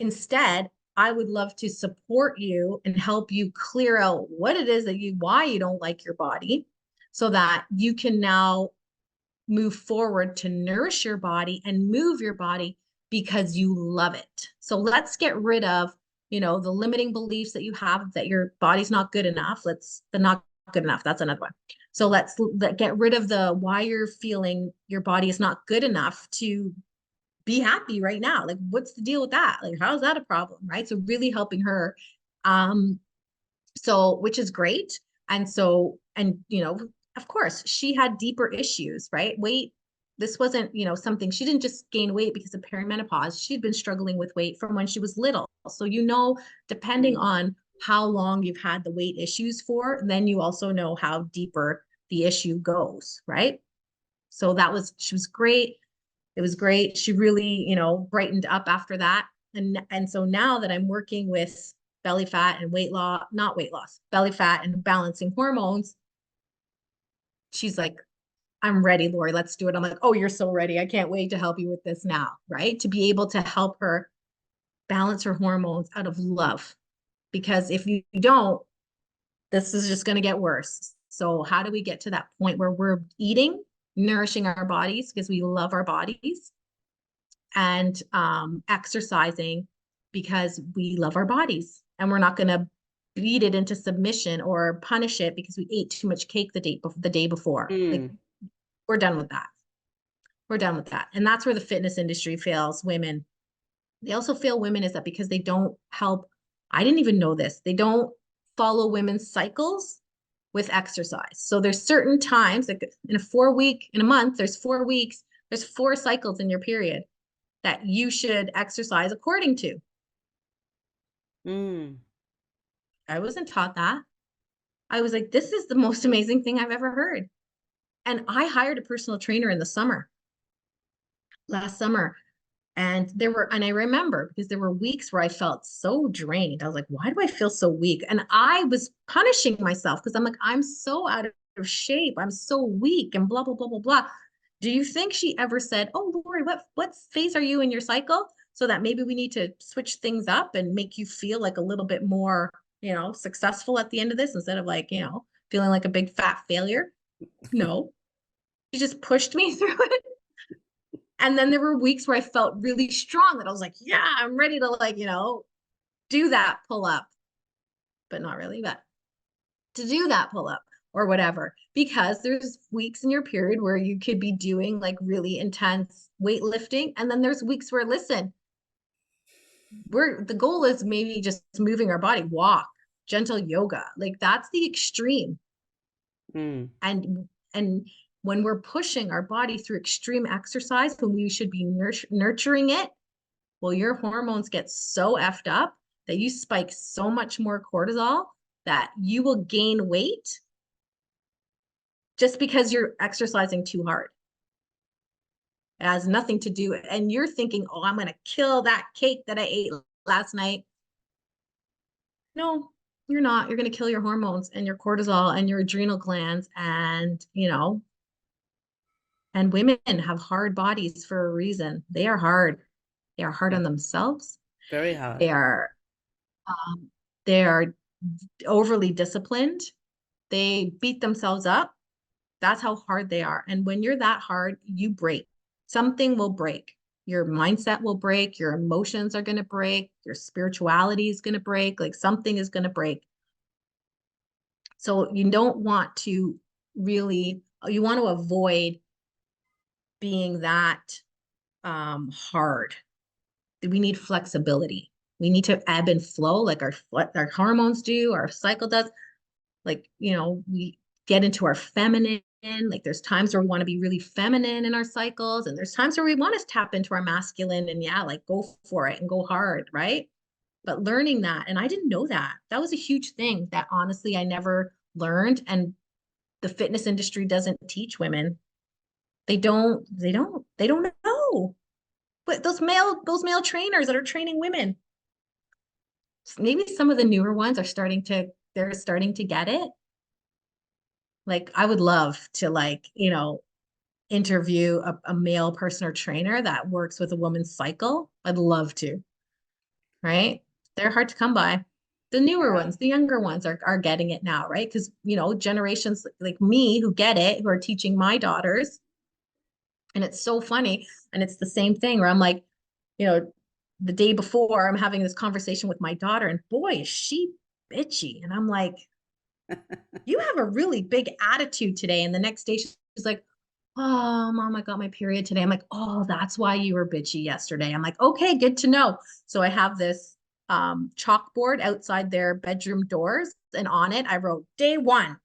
Instead, I would love to support you and help you clear out what it is why you don't like your body, so that you can now move forward to nourish your body and move your body because you love it. So let's get rid of, the limiting beliefs that you have that your body's not good enough. The not good enough. That's another one. So let's get rid of the why you're feeling your body is not good enough to be happy right now. Like, what's the deal with that? Like, how's that a problem? Right. So really helping her. Um, which is great. And of course, she had deeper issues, right? Weight, this wasn't, something, she didn't just gain weight because of perimenopause. She'd been struggling with weight from when she was little. So, depending Mm. on how long you've had the weight issues for, then you also know how deeper the issue goes, right? So she was great. It was great. She really, brightened up after that. And so now that I'm working with belly fat and weight loss, not weight loss, belly fat and balancing hormones, she's like, I'm ready, Lori, let's do it. I'm like, oh, you're so ready. I can't wait to help you with this now, right? To be able to help her balance her hormones out of love. Because if you don't, this is just going to get worse. So how do we get to that point where we're eating, nourishing our bodies because we love our bodies, and exercising because we love our bodies, and we're not going to beat it into submission or punish it because we ate too much cake the day before. Like, Mm. we're done with that. We're done with that. And that's where the fitness industry fails women. They also fail women is that because they don't help. I didn't even know this. They don't follow women's cycles, with exercise. So there's certain times, like in a month, there's 4 weeks, there's 4 cycles in your period that you should exercise according to. I wasn't taught that. I was like, this is the most amazing thing I've ever heard. And I hired a personal trainer in the summer, last summer. And I remember because there were weeks where I felt so drained. I was like, why do I feel so weak? And I was punishing myself because I'm like, I'm so out of shape. I'm so weak and blah, blah, blah, blah, blah. Do you think she ever said, oh, Lori, what phase are you in your cycle? So that maybe we need to switch things up and make you feel like a little bit more, successful at the end of this instead of like, feeling like a big fat failure. No, she just pushed me through it. And then there were weeks where I felt really strong that I was like, yeah, I'm ready to like, do that pull up, but not really, but to do that pull up or whatever, because there's weeks in your period where you could be doing like really intense weightlifting. And then there's weeks where, listen, the goal is maybe just moving our body, walk, gentle yoga. Like that's the extreme. And when we're pushing our body through extreme exercise, when we should be nurturing it, well, your hormones get so effed up that you spike so much more cortisol that you will gain weight just because you're exercising too hard. It has nothing to do, and you're thinking, oh, I'm going to kill that cake that I ate last night. No, you're not. You're going to kill your hormones and your cortisol and your adrenal glands. And, and women have hard bodies for a reason. They are hard. They are hard on themselves. Very hard. They are overly disciplined. They beat themselves up. That's how hard they are. And when you're that hard, you break. Something will break. Your mindset will break. Your emotions are going to break. Your spirituality is going to break. Like something is going to break. So you don't want to you want to avoid being that hard. We need flexibility. We need to ebb and flow like our hormones do, our cycle does. Like, we get into our feminine. Like there's times where we want to be really feminine in our cycles, and there's times where we want to tap into our masculine and like go for it and go hard, right? But learning that, and I didn't know that. That was a huge thing that honestly I never learned, and the fitness industry doesn't teach women. They don't know. But those male trainers that are training women, maybe some of the newer ones they're starting to get it. Like I would love to interview a male personal trainer that works with a woman's cycle. I'd love to, right? They're hard to come by. The newer ones, the younger ones are getting it now, right? Because, generations like me who get it, who are teaching my daughters. And it's so funny. And it's the same thing where I'm like, the day before I'm having this conversation with my daughter, and boy, is she bitchy. And I'm like, you have a really big attitude today. And the next day she's like, oh, Mom, I got my period today. I'm like, oh, that's why you were bitchy yesterday. I'm like, okay, good to know. So I have this chalkboard outside their bedroom doors, and on it I wrote day 1,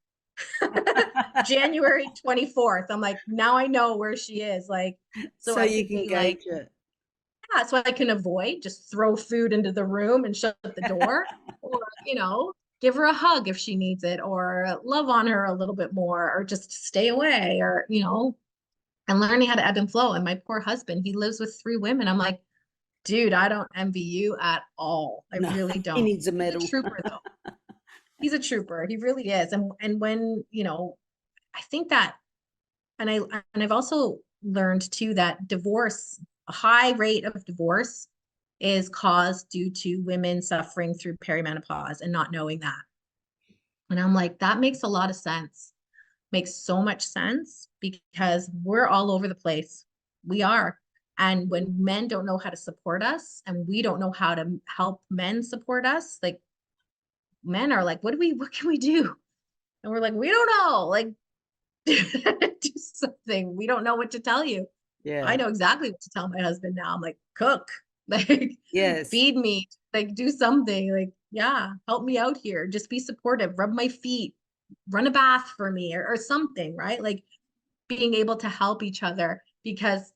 January 24th. I'm like, now I know where she is. Like, so you can gauge it. Yeah, so I can avoid, just throw food into the room and shut the door, or, give her a hug if she needs it, or love on her a little bit more, or just stay away, or, and learning how to ebb and flow. And my poor husband, he lives with 3 women. I'm like, dude, I don't envy you at all. I really don't. He needs a medal. He's a trooper, though. He's a trooper. He really is. And when, I think that, and I've also learned too that a high rate of divorce is caused due to women suffering through perimenopause and not knowing that. And I'm like, that makes a lot of sense. Makes so much sense because we're all over the place. We are. And when men don't know how to support us and we don't know how to help men support us, like men are like, what can we do? And we're like, we don't know. Like, do something. We don't know what to tell you. Yeah. I know exactly what to tell my husband now. I'm like, cook, like, yes, feed me, like, do something, like, yeah, help me out here. Just be supportive. Rub my feet. run a bath for me or something, right? Like being able to help each other, because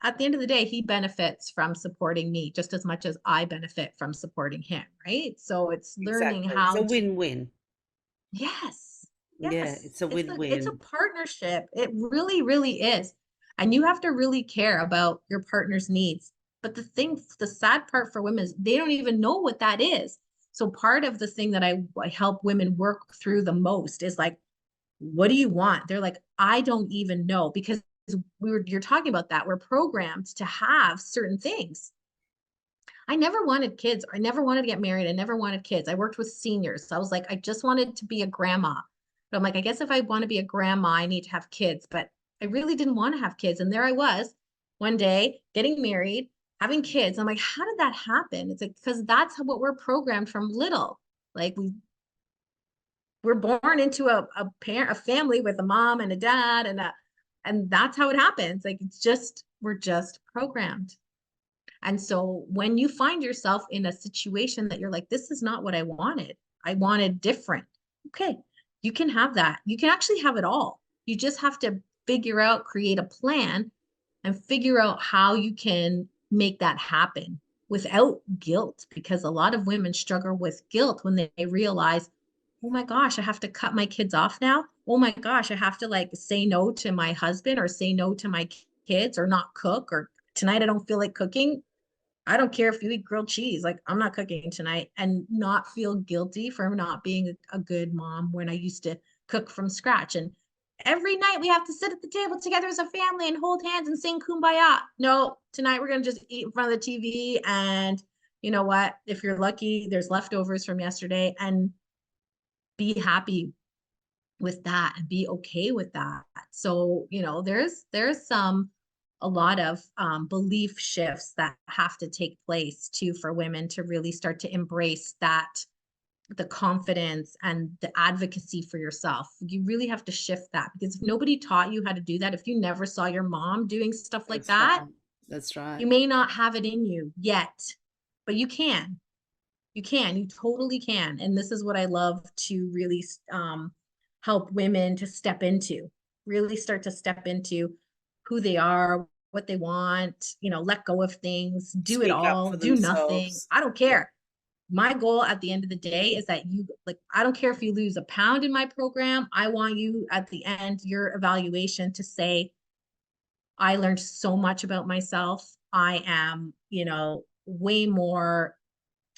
at the end of the day, he benefits from supporting me just as much as I benefit from supporting him, right? So it's learning Exactly. It's a how to, win-win. yes, Yeah, yes. it's a It's a win-win. partnership. It really, really is. And you have to really care about your partner's needs. But the sad part for women is they don't even know what that is. So part of the thing that I help women work through the most is like, what do you want? They're like, I don't even know, because you're talking about that. We're programmed to have certain things. I never wanted kids. I never wanted to get married. I never wanted kids. I worked with seniors. So I was like, I just wanted to be a grandma. But I'm like, I guess if I want to be a grandma, I need to have kids. But I really didn't want to have kids. And there I was one day getting married, having kids. I'm like, how did that happen? It's like, because that's what we're programmed from little. Like we're born into a family with a mom and a dad and that's how it happens. Like we're just programmed. And so when you find yourself in a situation that you're like, this is not what I wanted different. Okay, you can have that. You can actually have it all. You just have to create a plan and figure out how you can make that happen without guilt, because a lot of women struggle with guilt when they realize, oh my gosh, I have to cut my kids off now. Oh my gosh, I have to like say no to my husband or say no to my kids or not cook, or tonight I don't feel like cooking. I don't care if you eat grilled cheese. Like, I'm not cooking tonight, and not feel guilty for not being a good mom when I used to cook from scratch. And every night we have to sit at the table together as a family and hold hands and sing kumbaya. No, tonight we're going to just eat in front of the TV. And you know what? If you're lucky, there's leftovers from yesterday, and be happy with that and be okay with that. So, there's a lot of belief shifts that have to take place too for women to really start to embrace that, the confidence and the advocacy for yourself. You really have to shift that, because if nobody taught you how to do that, if you never saw your mom doing stuff like That's that, right. That's right. you may not have it in you yet, but you totally can. And this is what I love to really help women to step into, really start to step into who they are, what they want, let go of things, do it Speak up all, for do nothing. themselves. I don't Yeah. care. My goal at the end of the day is that I don't care if you lose a pound in my program. I want you at the end, your evaluation, to say, I learned so much about myself. I am, way more,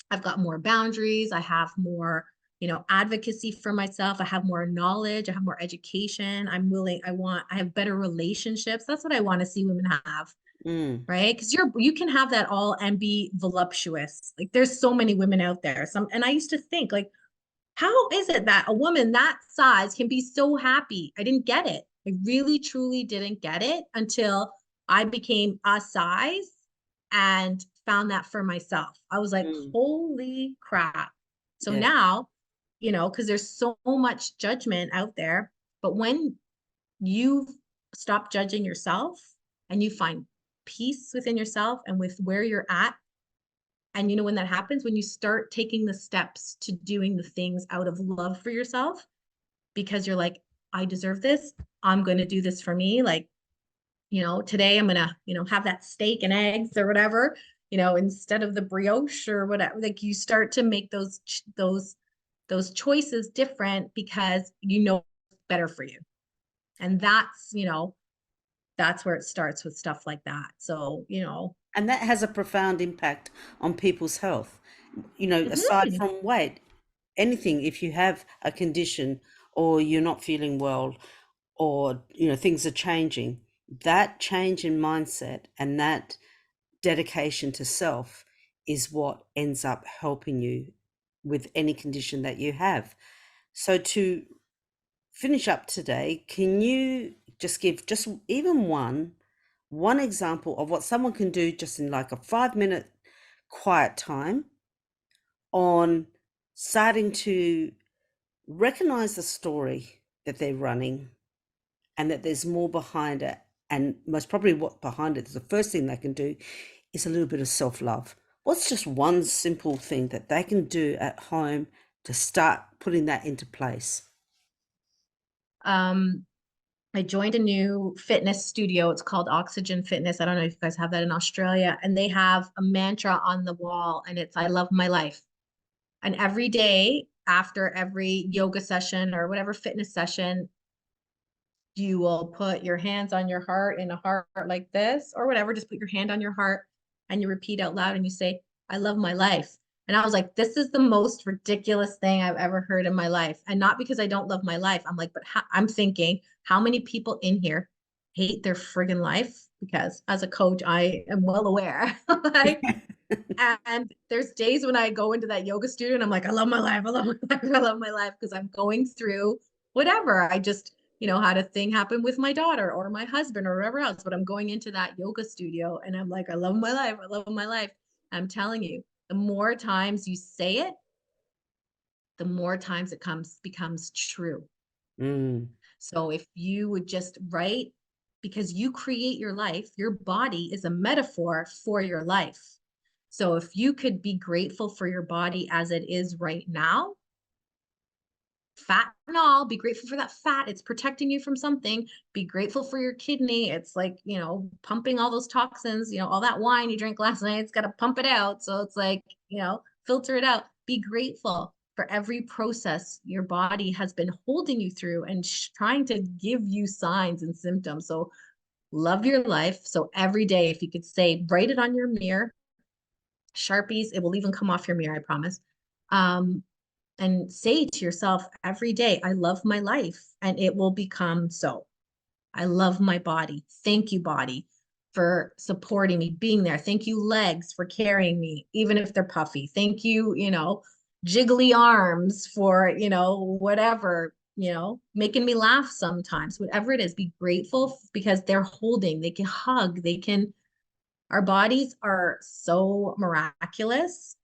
I've got more boundaries. I have more, advocacy for myself. I have more knowledge. I have more education. I have better relationships. That's what I want to see women have. Mm. Right. Because you can have that all and be voluptuous. Like there's so many women out there. And I used to think like, how is it that a woman that size can be so happy? I didn't get it. I really, truly didn't get it until I became a size and found that for myself. I was like, Mm. holy crap. So Yeah. now, because there's so much judgment out there, but when you stop judging yourself and you find peace within yourself and with where you're at, and when that happens, when you start taking the steps to doing the things out of love for yourself, because you're like, I deserve this. I'm going to do this for me. Like, today I'm going to, have that steak and eggs or whatever, instead of the brioche or whatever. Like you start to make those choices different because it's better for you. And that's where it starts with stuff like that. So, And that has a profound impact on people's health. Aside mhm, from weight, anything, if you have a condition or you're not feeling well or, things are changing, that change in mindset and that dedication to self is what ends up helping you with any condition that you have. So to finish up today, can you just give just even one example of what someone can do just in like a 5-minute quiet time on starting to recognize the story that they're running and that there's more behind it, and most probably what behind it is the first thing they can do is a little bit of self-love. What's just one simple thing that they can do at home to start putting that into place? I joined a new fitness studio. It's called Oxygen Fitness. I don't know if you guys have that in Australia. And they have a mantra on the wall, and it's, I love my life. And every day after every yoga session or whatever fitness session, you will put your hands on your heart in a heart like this or whatever. Just put your hand on your heart and you repeat out loud and you say, I love my life. And I was like, this is the most ridiculous thing I've ever heard in my life. And not because I don't love my life. I'm like, but I'm thinking, how many people in here hate their friggin' life? Because as a coach, I am well aware. Like, and there's days when I go into that yoga studio and I'm like, I love my life. I love my life. I love my life because I'm going through whatever. I just, had a thing happen with my daughter or my husband or whatever else. But I'm going into that yoga studio and I'm like, I love my life. I love my life. I'm telling you, the more times you say it, the more times it becomes true. So if you would just write, because you create your life, your body is a metaphor for your life. So if you could be grateful for your body as it is right now, fat and all, be grateful for that fat. It's protecting you from something. Be grateful for your kidney. It's like, pumping all those toxins, all that wine you drank last night, it's got to pump it out. So it's like, filter it out. Be grateful for every process your body has been holding you through and trying to give you signs and symptoms. So love your life. So every day, if you could say, write it on your mirror, Sharpies, it will even come off your mirror, I promise. And say to yourself every day, I love my life, and it will become so. I love my body. Thank you, body, for supporting me, being there. Thank you, legs, for carrying me, even if they're puffy. Thank you, jiggly arms for, whatever, making me laugh sometimes, whatever it is. Be grateful because they're holding, they can hug, our bodies are so miraculous.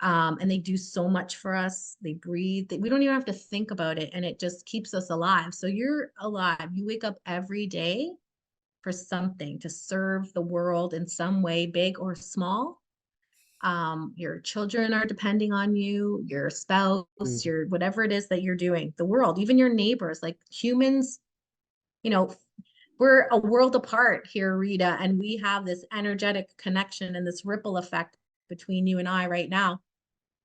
And they do so much for us. They breathe. We don't even have to think about it. And it just keeps us alive. So you're alive. You wake up every day for something, to serve the world in some way, big or small. Your children are depending on you, your spouse, your whatever it is that you're doing, the world, even your neighbors, like humans, we're a world apart here, Rita, and we have this energetic connection and this ripple effect between you and I right now.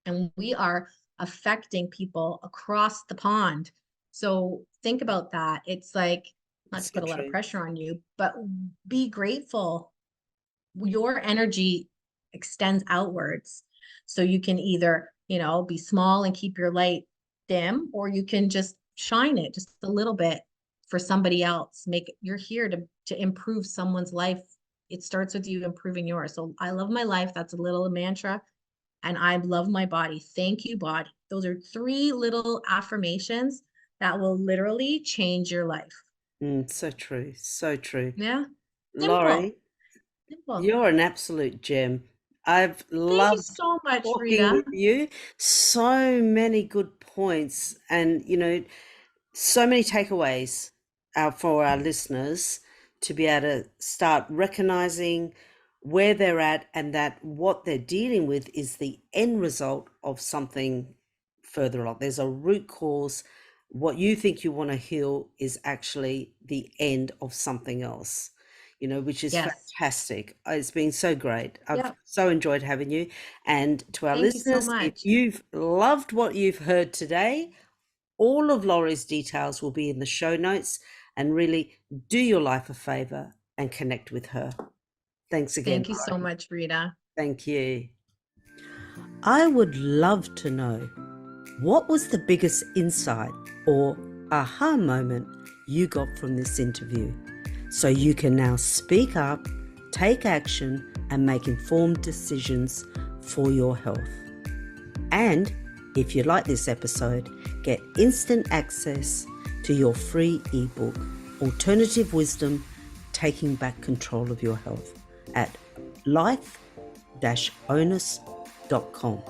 And we are affecting people across the pond. So think about that. It's like, not to put a lot of pressure on you, but be grateful. Your energy extends outwards. So you can either, be small and keep your light dim, or you can just shine it just a little bit for somebody else. You're here to improve someone's life. It starts with you improving yours. So I love my life. That's a little mantra. And I love my body. Thank you, body. Those are 3 little affirmations that will literally change your life. So true. So true. Yeah. Lori, Simple. you're an absolute gem. I've Thank you loved so much, talking Rita. with you. So many good points and, so many takeaways for our listeners to be able to start recognizing where they're at, and that what they're dealing with is the end result of something further along. There's a root cause. What you think you want to heal is actually the end of something else, which is fantastic. It's been so great. I've so enjoyed having you. And to our listeners, if you've loved what you've heard today, all of Lori's details will be in the show notes, and really do your life a favor and connect with her. Thanks again. Thank you so much, Rita. Thank you. I would love to know, what was the biggest insight or aha moment you got from this interview? So you can now speak up, take action, and make informed decisions for your health. And if you like this episode, get instant access to your free ebook, Alternative Wisdom, Taking Back Control of Your Health, at life-onus.com.